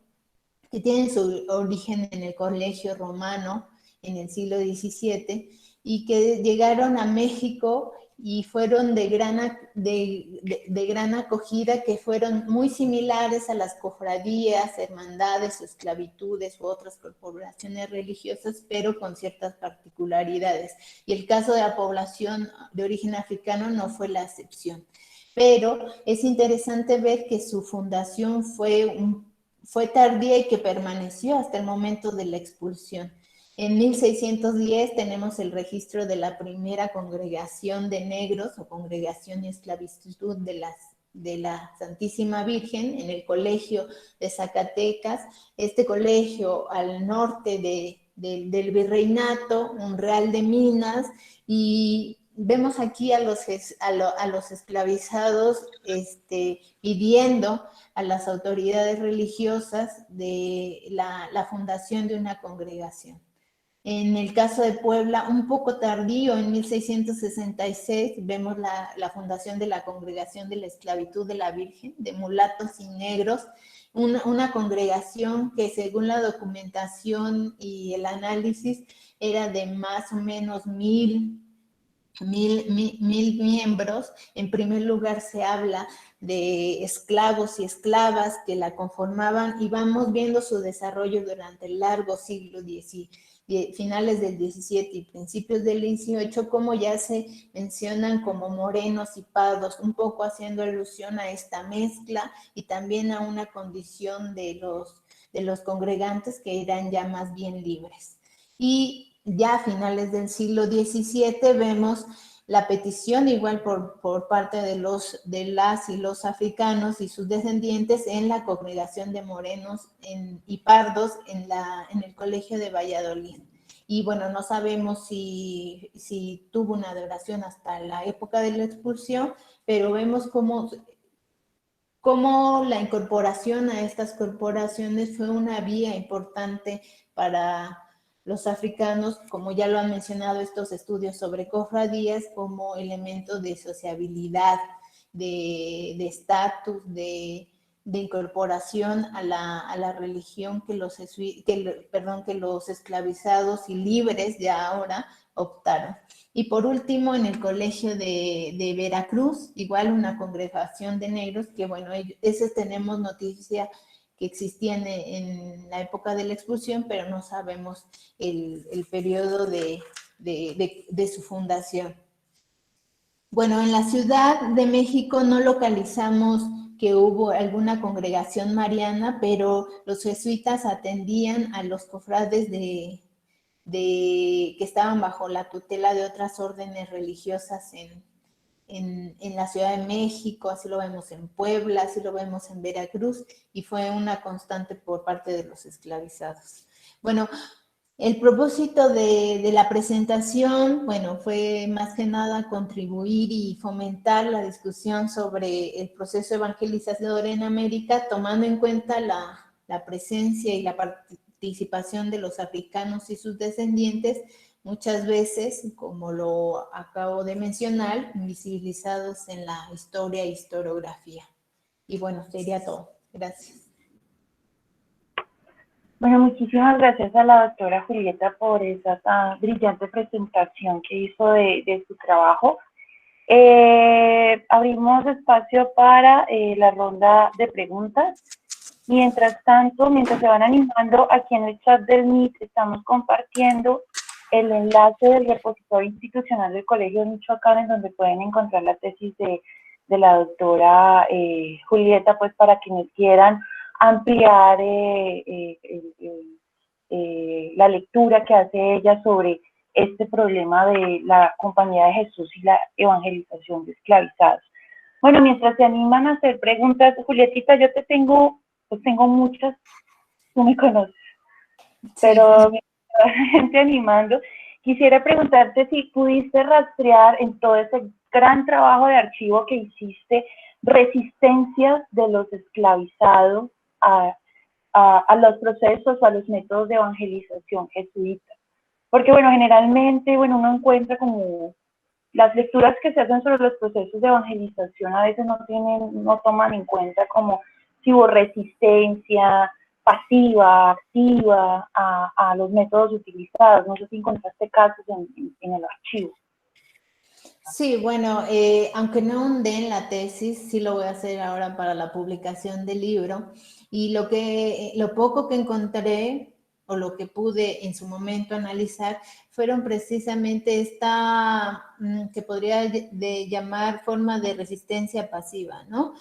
que tienen su origen en el Colegio Romano en el siglo XVII, y que llegaron a México y fueron de gran acogida, que fueron muy similares a las cofradías, hermandades o esclavitudes u otras corporaciones religiosas, pero con ciertas particularidades. Y el caso de la población de origen africano no fue la excepción. Pero es interesante ver que su fundación fue fue tardía y que permaneció hasta el momento de la expulsión. En 1610 tenemos el registro de la primera congregación de negros o congregación y esclavitud de la Santísima Virgen en el colegio de Zacatecas. Este colegio al norte del virreinato, un real de Minas, y vemos aquí a los esclavizados pidiendo a las autoridades religiosas de la fundación de una congregación. En el caso de Puebla, un poco tardío, en 1666, vemos la fundación de la Congregación de la Esclavitud de la Virgen, de mulatos y negros, una congregación que según la documentación y el análisis era de más o menos mil miembros. En primer lugar se habla de esclavos y esclavas que la conformaban y vamos viendo su desarrollo durante el largo siglo XIX, finales del XVII y principios del XVIII, como ya se mencionan como morenos y pardos, un poco haciendo alusión a esta mezcla y también a una condición de los congregantes que eran ya más bien libres. Y ya a finales del siglo XVII vemos la petición igual por parte de las y los africanos y sus descendientes en la congregación de morenos y pardos en el colegio de Valladolid. Y bueno, no sabemos si tuvo una duración hasta la época de la expulsión, pero vemos cómo la incorporación a estas corporaciones fue una vía importante para los africanos, como ya lo han mencionado estos estudios sobre cofradías, como elemento de sociabilidad, de estatus, de incorporación a la religión que los esclavizados y libres ya ahora optaron. Y por último, en el colegio de Veracruz, igual una congregación de negros, que bueno, ese tenemos noticia que existían en la época de la expulsión, pero no sabemos el periodo de su fundación. Bueno, en la Ciudad de México no localizamos que hubo alguna congregación mariana, pero los jesuitas atendían a los cofrades que estaban bajo la tutela de otras órdenes religiosas en la Ciudad de México, así lo vemos en Puebla, así lo vemos en Veracruz, y fue una constante por parte de los esclavizados. Bueno, el propósito de la presentación, bueno, fue más que nada contribuir y fomentar la discusión sobre el proceso evangelizador en América, tomando en cuenta la presencia y la participación de los africanos y sus descendientes, muchas veces, como lo acabo de mencionar, invisibilizados en la historia e historiografía. Y bueno, sería todo. Gracias. Bueno, muchísimas gracias a la doctora Julieta por esa tan brillante presentación que hizo de su trabajo. Abrimos espacio para la ronda de preguntas. Mientras tanto, mientras se van animando, aquí en el chat del Meet estamos compartiendo el enlace del repositorio institucional del Colegio de Michoacán, en donde pueden encontrar la tesis de la doctora Julieta, pues para quienes quieran ampliar la lectura que hace ella sobre este problema de la Compañía de Jesús y la evangelización de esclavizados. Bueno, mientras se animan a hacer preguntas, Julietita, yo pues tengo muchas, tú me conoces, pero mientras la gente animando, quisiera preguntarte si pudiste rastrear en todo ese gran trabajo de archivo que hiciste resistencias de los esclavizados a los procesos o a los métodos de evangelización jesuita. Porque, bueno, generalmente, bueno, uno encuentra como las lecturas que se hacen sobre los procesos de evangelización a veces no toman en cuenta como si hubo resistencia pasiva, activa a los métodos utilizados. No sé si encontraste casos en el archivo. Sí, bueno, aunque no hundé en la tesis, sí lo voy a hacer ahora para la publicación del libro. Y lo poco que encontré o lo que pude en su momento analizar, fueron precisamente esta, que podría llamar forma de resistencia pasiva, ¿no?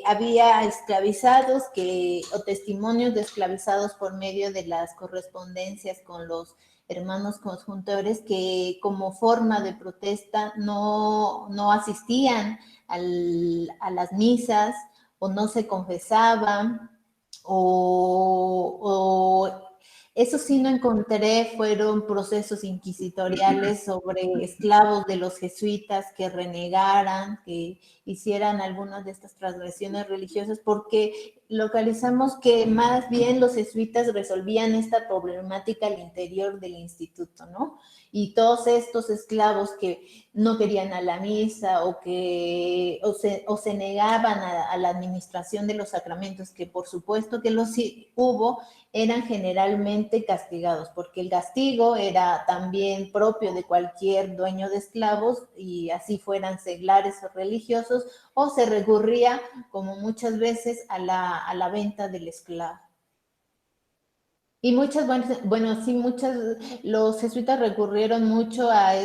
Había esclavizados o testimonios de esclavizados por medio de las correspondencias con los hermanos conjuntores que como forma de protesta no asistían a las misas o no se confesaban o eso sí no encontré, fueron procesos inquisitoriales sobre esclavos de los jesuitas que renegaran, que hicieran algunas de estas transgresiones religiosas, porque localizamos que más bien los jesuitas resolvían esta problemática al interior del instituto, ¿no? Y todos estos esclavos que no querían a la misa o se negaban a la administración de los sacramentos, que por supuesto que los hubo, eran generalmente castigados, porque el castigo era también propio de cualquier dueño de esclavos, y así fueran seglares o religiosos, o se recurría, como muchas veces, a la venta del esclavo. Y los jesuitas recurrieron mucho a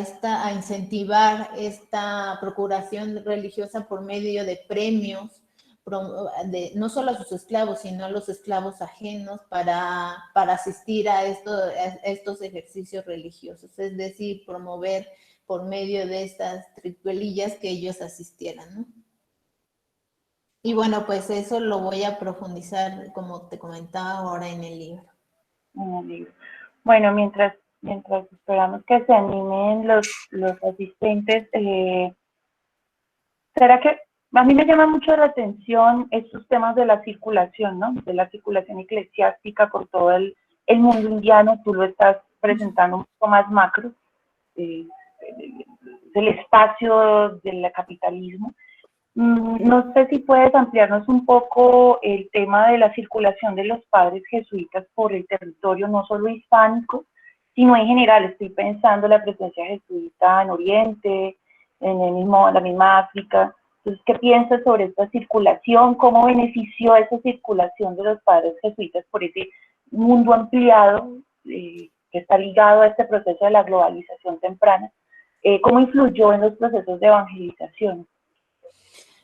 incentivar esta procuración religiosa por medio de premios, no solo a sus esclavos, sino a los esclavos ajenos para asistir a estos ejercicios religiosos, es decir, promover por medio de estas tricuelillas que ellos asistieran, ¿no? Y bueno, pues eso lo voy a profundizar, como te comentaba ahora, en el libro. Bueno, mientras esperamos que se animen los asistentes, ¿será que a mí me llama mucho la atención estos temas de la circulación, ¿no? De la circulación eclesiástica por todo el mundo indiano? Tú lo estás presentando un poco más macro, del espacio del capitalismo. No sé si puedes ampliarnos un poco el tema de la circulación de los padres jesuitas por el territorio, no solo hispánico, sino en general. Estoy pensando en la presencia jesuita en Oriente, en la misma África. Entonces, ¿qué piensas sobre esta circulación? ¿Cómo benefició esa circulación de los padres jesuitas por ese mundo ampliado que está ligado a este proceso de la globalización temprana? ¿Cómo influyó en los procesos de evangelización?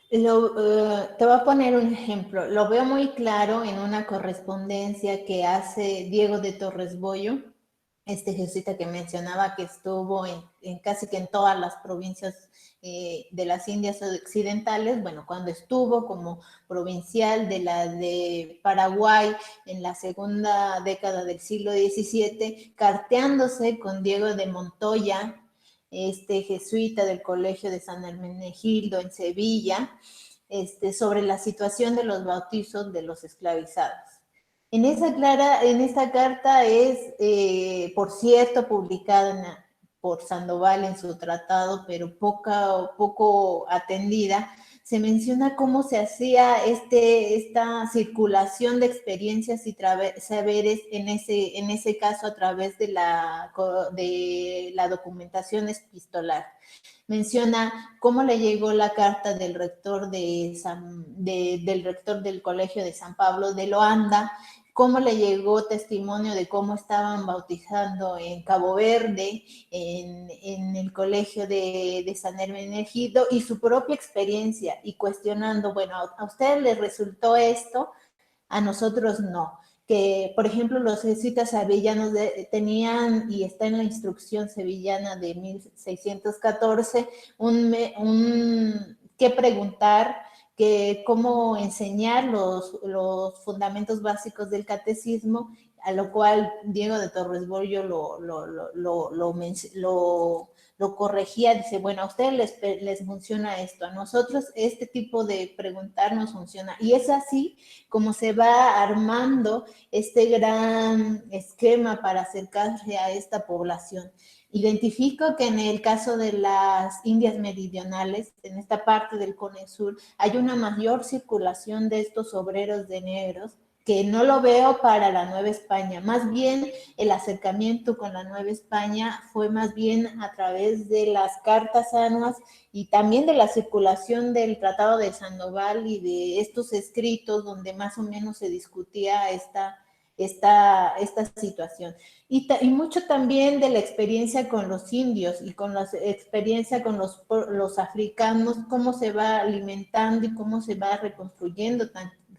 Te voy a poner un ejemplo. Lo veo muy claro en una correspondencia que hace Diego de Torres Boyo, este jesuita que mencionaba, que estuvo en casi que en todas las provincias de las Indias Occidentales. Bueno, cuando estuvo como provincial de Paraguay en la segunda década del siglo XVII, carteándose con Diego de Montoya, este jesuita del Colegio de San Hermenegildo en Sevilla, sobre la situación de los bautizos de los esclavizados. En esta carta es, por cierto, publicada por Sandoval en su tratado, pero poco atendida. Se menciona cómo se hacía esta circulación de experiencias y saberes, en ese caso a través de la documentación epistolar. Menciona cómo le llegó la carta del rector del rector del Colegio de San Pablo de Loanda, cómo le llegó testimonio de cómo estaban bautizando en Cabo Verde, en el colegio de San Hermenegildo, y su propia experiencia, y cuestionando, bueno, a ustedes les resultó esto, a nosotros no. Que, por ejemplo, los jesuitas sevillanos tenían, y está en la instrucción sevillana de 1614, que preguntar, que cómo enseñar los fundamentos básicos del catecismo, a lo cual Diego de Torres Boyo lo corregía. Dice, bueno, a ustedes les funciona esto, a nosotros este tipo de preguntar nos funciona. Y es así como se va armando este gran esquema para acercarse a esta población. Identifico que en el caso de las Indias meridionales, en esta parte del Cono Sur, hay una mayor circulación de estos obreros de negros, que no lo veo para la Nueva España. Más bien el acercamiento con la Nueva España fue más bien a través de las cartas anuas y también de la circulación del Tratado de Sandoval y de estos escritos donde más o menos se discutía esta situación. Y mucho también de la experiencia con los indios y con la experiencia con los africanos, cómo se va alimentando y cómo se va reconstruyendo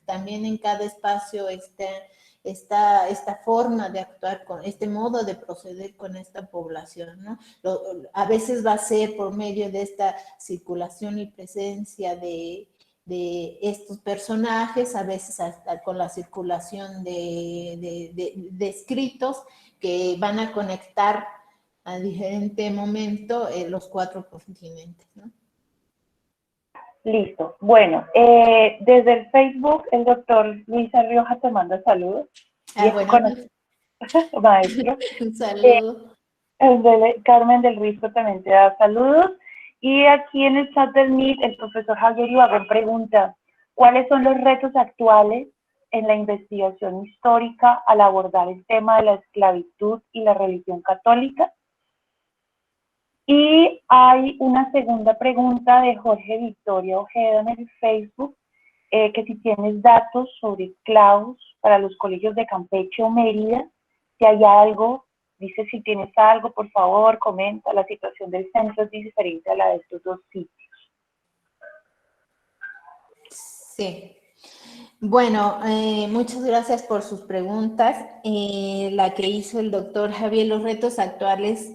también en cada espacio esta forma de actuar, con este modo de proceder con esta población, ¿no? A veces va a ser por medio de esta circulación y presencia de estos personajes, a veces hasta con la circulación de escritos que van a conectar a diferente momento los 4 continentes, ¿no? Listo. Bueno, desde el Facebook, el doctor Luisa Rioja te manda saludos. Viejo Bueno, maestro. un saludo. Carmen del Risco también te da saludos. Y aquí en el chat del Meet, el profesor Javier Ibargüen pregunta, ¿cuáles son los retos actuales en la investigación histórica al abordar el tema de la esclavitud y la religión católica? Y hay una segunda pregunta de Jorge Victoria Ojeda en el Facebook, que si tienes datos sobre esclavos para los colegios de Campeche o Mérida, si hay algo, dice si tienes algo, por favor, comenta, la situación del centro es diferente a la de estos dos sitios. Sí. Bueno, muchas gracias por sus preguntas. La que hizo el doctor Javier, los retos actuales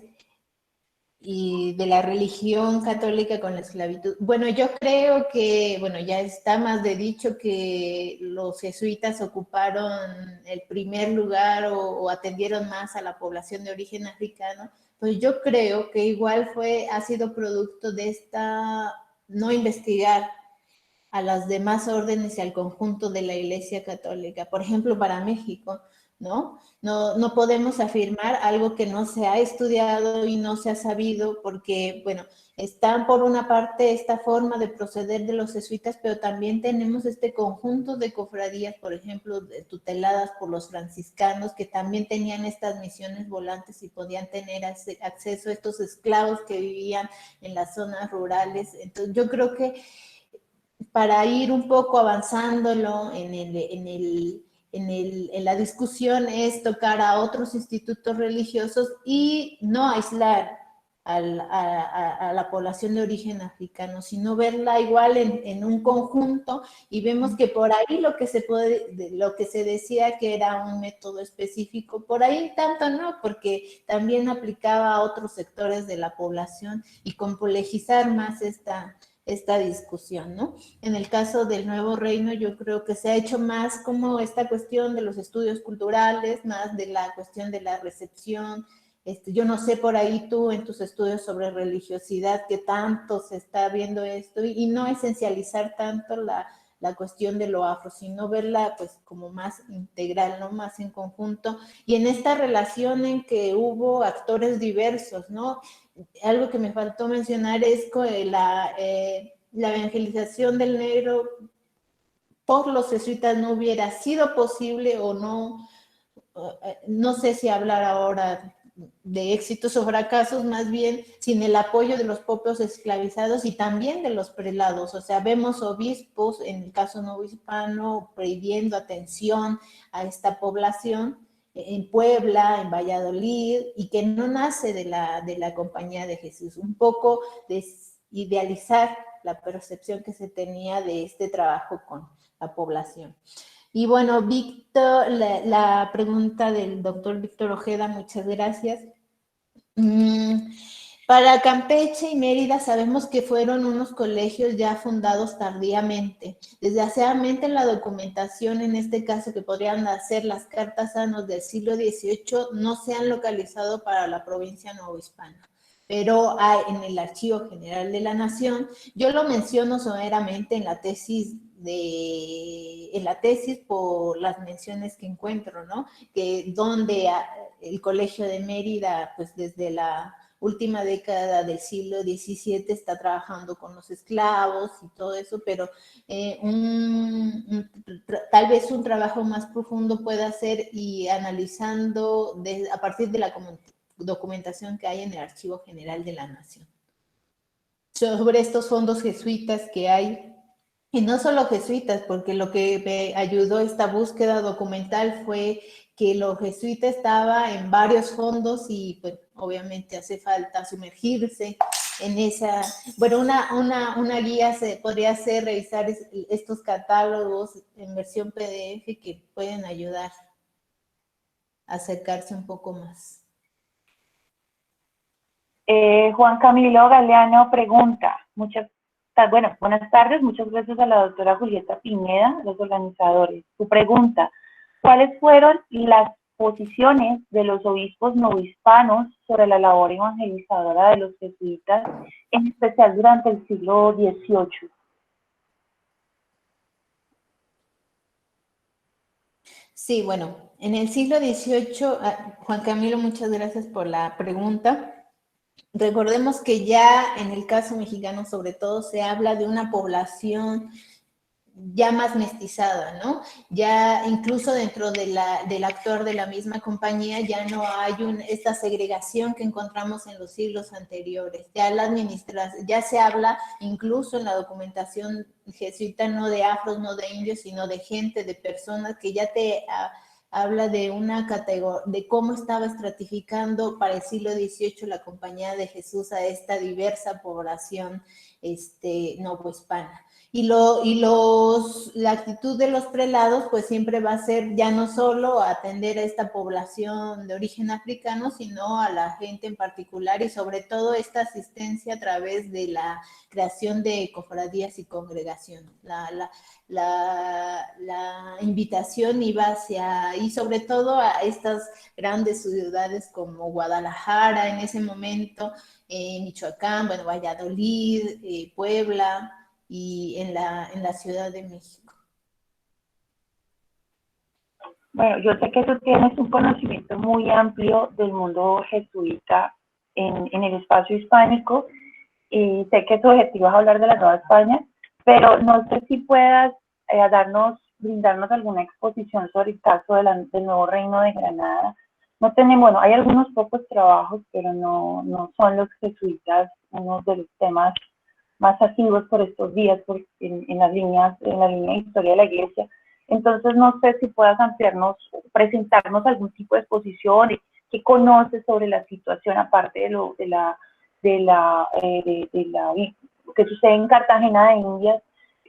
y de la religión católica con la esclavitud. Bueno, yo creo que, bueno, ya está más de dicho que los jesuitas ocuparon el primer lugar o atendieron más a la población de origen africano, pues yo creo que igual ha sido producto de esta no investigar a las demás órdenes y al conjunto de la Iglesia Católica. Por ejemplo, para México, ¿no? No podemos afirmar algo que no se ha estudiado y no se ha sabido porque, bueno, están por una parte esta forma de proceder de los jesuitas, pero también tenemos este conjunto de cofradías, por ejemplo, tuteladas por los franciscanos, que también tenían estas misiones volantes y podían tener acceso a estos esclavos que vivían en las zonas rurales. Entonces, yo creo que para ir un poco avanzándolo en la discusión es tocar a otros institutos religiosos y no aislar a la población de origen africano, sino verla igual en un conjunto, y vemos que por ahí lo que se decía que era un método específico, por ahí tanto no, porque también aplicaba a otros sectores de la población y complejizar más esta discusión, ¿no? En el caso del Nuevo Reino, yo creo que se ha hecho más como esta cuestión de los estudios culturales, más de la cuestión de la recepción. Yo no sé por ahí tú en tus estudios sobre religiosidad qué tanto se está viendo esto y no esencializar tanto la cuestión de lo afro, sino verla pues como más integral, ¿no? Más en conjunto. Y en esta relación en que hubo actores diversos, ¿no? Algo que me faltó mencionar es la evangelización del negro por los jesuitas no hubiera sido posible o no sé si hablar ahora de éxitos o fracasos, más bien sin el apoyo de los propios esclavizados y también de los prelados. O sea, vemos obispos, en el caso no hispano, pidiendo atención a esta población en Puebla, en Valladolid, y que no nace de la Compañía de Jesús. Un poco de idealizar la percepción que se tenía de este trabajo con la población. Y bueno, Víctor, la pregunta del doctor Víctor Ojeda, muchas gracias. Para Campeche y Mérida sabemos que fueron unos colegios ya fundados tardíamente. Desgraciadamente la documentación, en este caso que podrían ser las cartas sanos del siglo XVIII, no se han localizado para la provincia novohispana, pero hay en el Archivo General de la Nación. Yo lo menciono someramente en la tesis por las menciones que encuentro, ¿no? Que donde el Colegio de Mérida, pues desde la última década del siglo XVII está trabajando con los esclavos y todo eso, pero tal vez un trabajo más profundo pueda ser y analizando a partir de la documentación que hay en el Archivo General de la Nación sobre estos fondos jesuitas que hay Y no solo jesuitas, porque lo que me ayudó esta búsqueda documental fue que los jesuitas estaba en varios fondos y pues obviamente hace falta sumergirse en esa, bueno, una guía podría ser revisar estos catálogos en versión PDF que pueden ayudar a acercarse un poco más. Juan Camilo Galeano pregunta, buenas tardes, muchas gracias a la doctora Julieta Pineda, los organizadores. Su pregunta, ¿cuáles fueron las posiciones de los obispos novohispanos sobre la labor evangelizadora de los jesuitas, en especial durante el siglo XVIII? Sí, bueno, en el siglo XVIII, Juan Camilo, muchas gracias por la pregunta. Recordemos que ya en el caso mexicano, sobre todo, se habla de una población ya más mestizada, ¿no? Ya incluso dentro del actor de la misma compañía ya no hay esta segregación que encontramos en los siglos anteriores. Ya se habla incluso en la documentación jesuita no de afros, no de indios, sino de gente, de personas que ya te habla de una categoría, de cómo estaba estratificando para el siglo XVIII la Compañía de Jesús a esta diversa población novohispana. La actitud de los prelados pues siempre va a ser ya no solo atender a esta población de origen africano, sino a la gente en particular y sobre todo esta asistencia a través de la creación de cofradías y congregaciones. La invitación iba hacia, y sobre todo a estas grandes ciudades como Guadalajara en ese momento, Michoacán, bueno, Valladolid, Puebla, y en la Ciudad de México. Bueno, yo sé que tú tienes un conocimiento muy amplio del mundo jesuita en el espacio hispánico y sé que tu objetivo es hablar de la Nueva España, pero no sé si puedas brindarnos alguna exposición sobre el caso del Nuevo Reino de Granada. No tenemos, bueno, hay algunos pocos trabajos, pero no son los jesuitas uno de los temas más asiduos por estos días en la línea de historia de la Iglesia. Entonces, no sé si puedas presentarnos algún tipo de exposición, qué conoces sobre la situación, aparte de lo que sucede en Cartagena de Indias,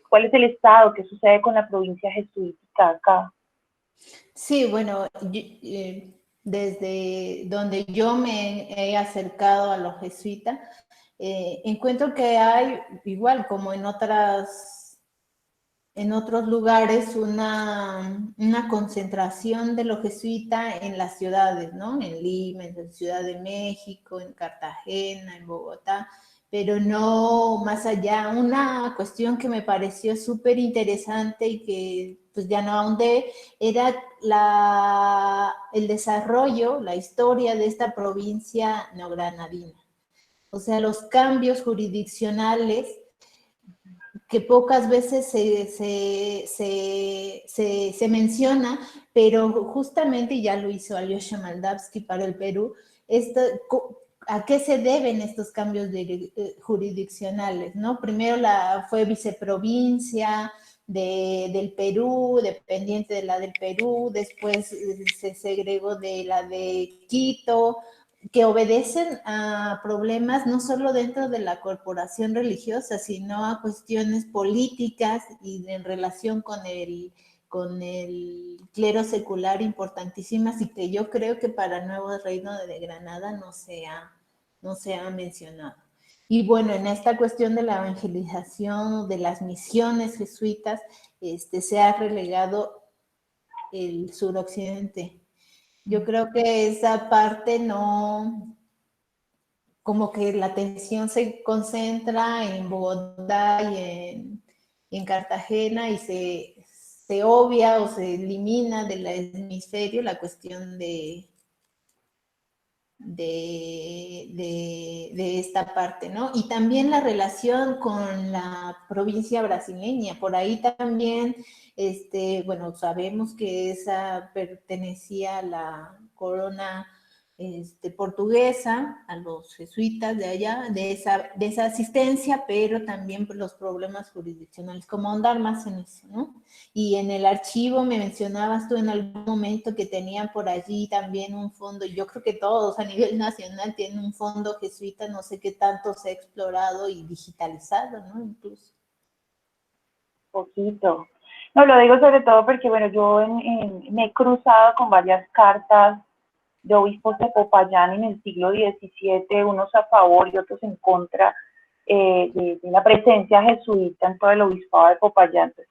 cuál es el estado, qué sucede con la provincia jesuítica acá. Sí, bueno, desde donde yo me he acercado a los jesuitas, encuentro que hay, igual como en otros lugares, una concentración de los jesuitas en las ciudades, ¿no? En Lima, en Ciudad de México, en Cartagena, en Bogotá, pero no más allá. Una cuestión que me pareció súper interesante y que pues ya no ahondé, era el desarrollo, la historia de esta provincia neogranadina. O sea, los cambios jurisdiccionales que pocas veces se menciona, pero justamente ya lo hizo Alyosha Moldavsky para el Perú, ¿a qué se deben estos cambios jurisdiccionales? ¿No? Primero fue viceprovincia del Perú, dependiente de la del Perú, después se segregó de la de Quito, que obedecen a problemas no solo dentro de la corporación religiosa, sino a cuestiones políticas y en relación con el clero secular importantísimas y que yo creo que para el Nuevo Reino de Granada no se ha mencionado. Y bueno, en esta cuestión de la evangelización, de las misiones jesuitas, se ha relegado el suroccidente. Yo creo que esa parte no, como que la atención se concentra en Bogotá y en Cartagena y se obvia o se elimina del hemisferio la cuestión de esta parte, ¿no? Y también la relación con la provincia brasileña, por ahí también, bueno, sabemos que esa pertenecía a la corona portuguesa a los jesuitas de allá, de esa asistencia, pero también por los problemas jurisdiccionales, como ahondar más en eso, ¿no? Y en el archivo me mencionabas tú en algún momento que tenían por allí también un fondo, yo creo que todos a nivel nacional tienen un fondo jesuita, no sé qué tanto se ha explorado y digitalizado, ¿no? Incluso. Poquito. No, lo digo sobre todo porque, bueno, yo me he cruzado con varias cartas de obispos de Popayán en el siglo XVII, unos a favor y otros en contra de la presencia jesuita en todo el obispado de Popayán, pues,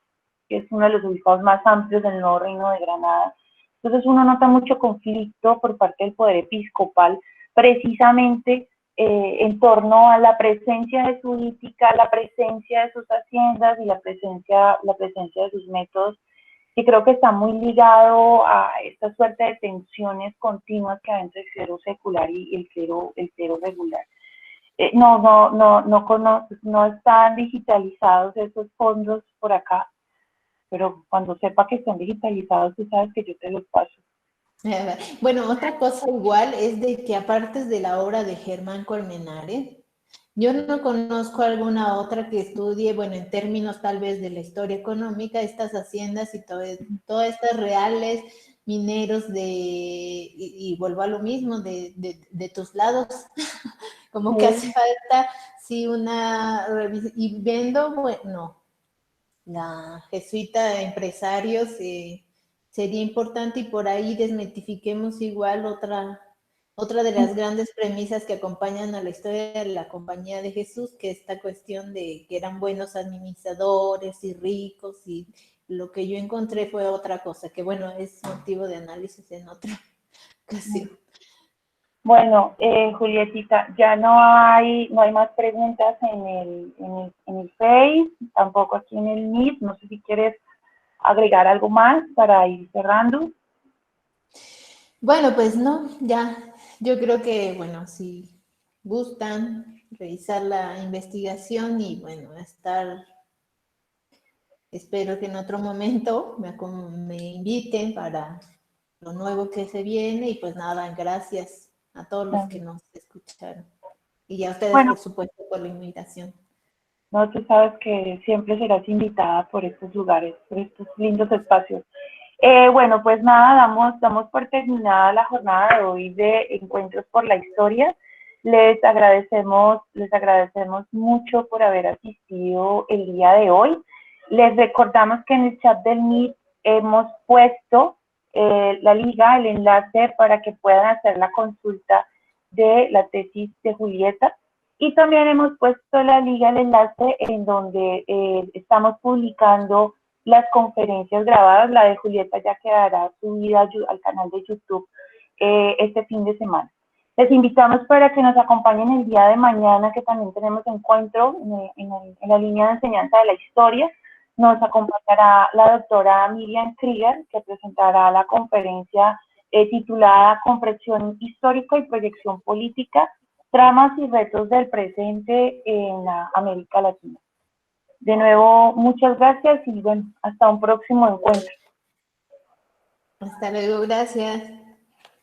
que es uno de los obispados más amplios del nuevo reino de Granada. Entonces uno nota mucho conflicto por parte del poder episcopal, precisamente en torno a la presencia jesuítica, la presencia de sus haciendas y la presencia de sus métodos, que creo que está muy ligado a esta suerte de tensiones continuas que hay entre el clero secular y el clero regular. No están digitalizados esos fondos por acá, pero cuando sepa que están digitalizados, tú sabes que yo te los paso. Bueno, otra cosa igual es de que aparte de la obra de Germán Colmenares, yo no conozco alguna otra que estudie, bueno, en términos tal vez de la historia económica, estas haciendas y todas estas reales mineros y vuelvo a lo mismo, de tus lados, como que hace falta, sí, una revisión, y viendo, bueno, la jesuita de empresarios sería importante y por ahí desmitifiquemos igual otra de las grandes premisas que acompañan a la historia de la Compañía de Jesús, que esta cuestión de que eran buenos administradores y ricos, y lo que yo encontré fue otra cosa, que bueno, es motivo de análisis en otra ocasión. Bueno, Julietita, ya no hay más preguntas en el Face, tampoco aquí en el Meet. No sé si quieres agregar algo más para ir cerrando. Bueno, pues no, ya, yo creo que, bueno, si gustan revisar la investigación y, bueno, espero que en otro momento me inviten para lo nuevo que se viene y pues nada, gracias a todos los que nos escucharon y a ustedes, Bueno, por supuesto, por la invitación. no, tú sabes que siempre serás invitada por estos lugares, por estos lindos espacios. Bueno, pues nada, damos por terminada la jornada de hoy de Encuentros por la Historia. Les agradecemos mucho por haber asistido el día de hoy. Les recordamos que en el chat del Meet hemos puesto la liga, el enlace para que puedan hacer la consulta de la tesis de Julieta. Y también hemos puesto la liga, el enlace en donde estamos publicando las conferencias grabadas. La de Julieta ya quedará subida al canal de YouTube este fin de semana. Les invitamos para que nos acompañen el día de mañana, que también tenemos encuentro en la línea de enseñanza de la historia. Nos acompañará la doctora Miriam Krieger, que presentará la conferencia titulada Comprensión histórica y proyección política, tramas y retos del presente en la América Latina. De nuevo, muchas gracias y bueno, hasta un próximo encuentro. Hasta luego, gracias.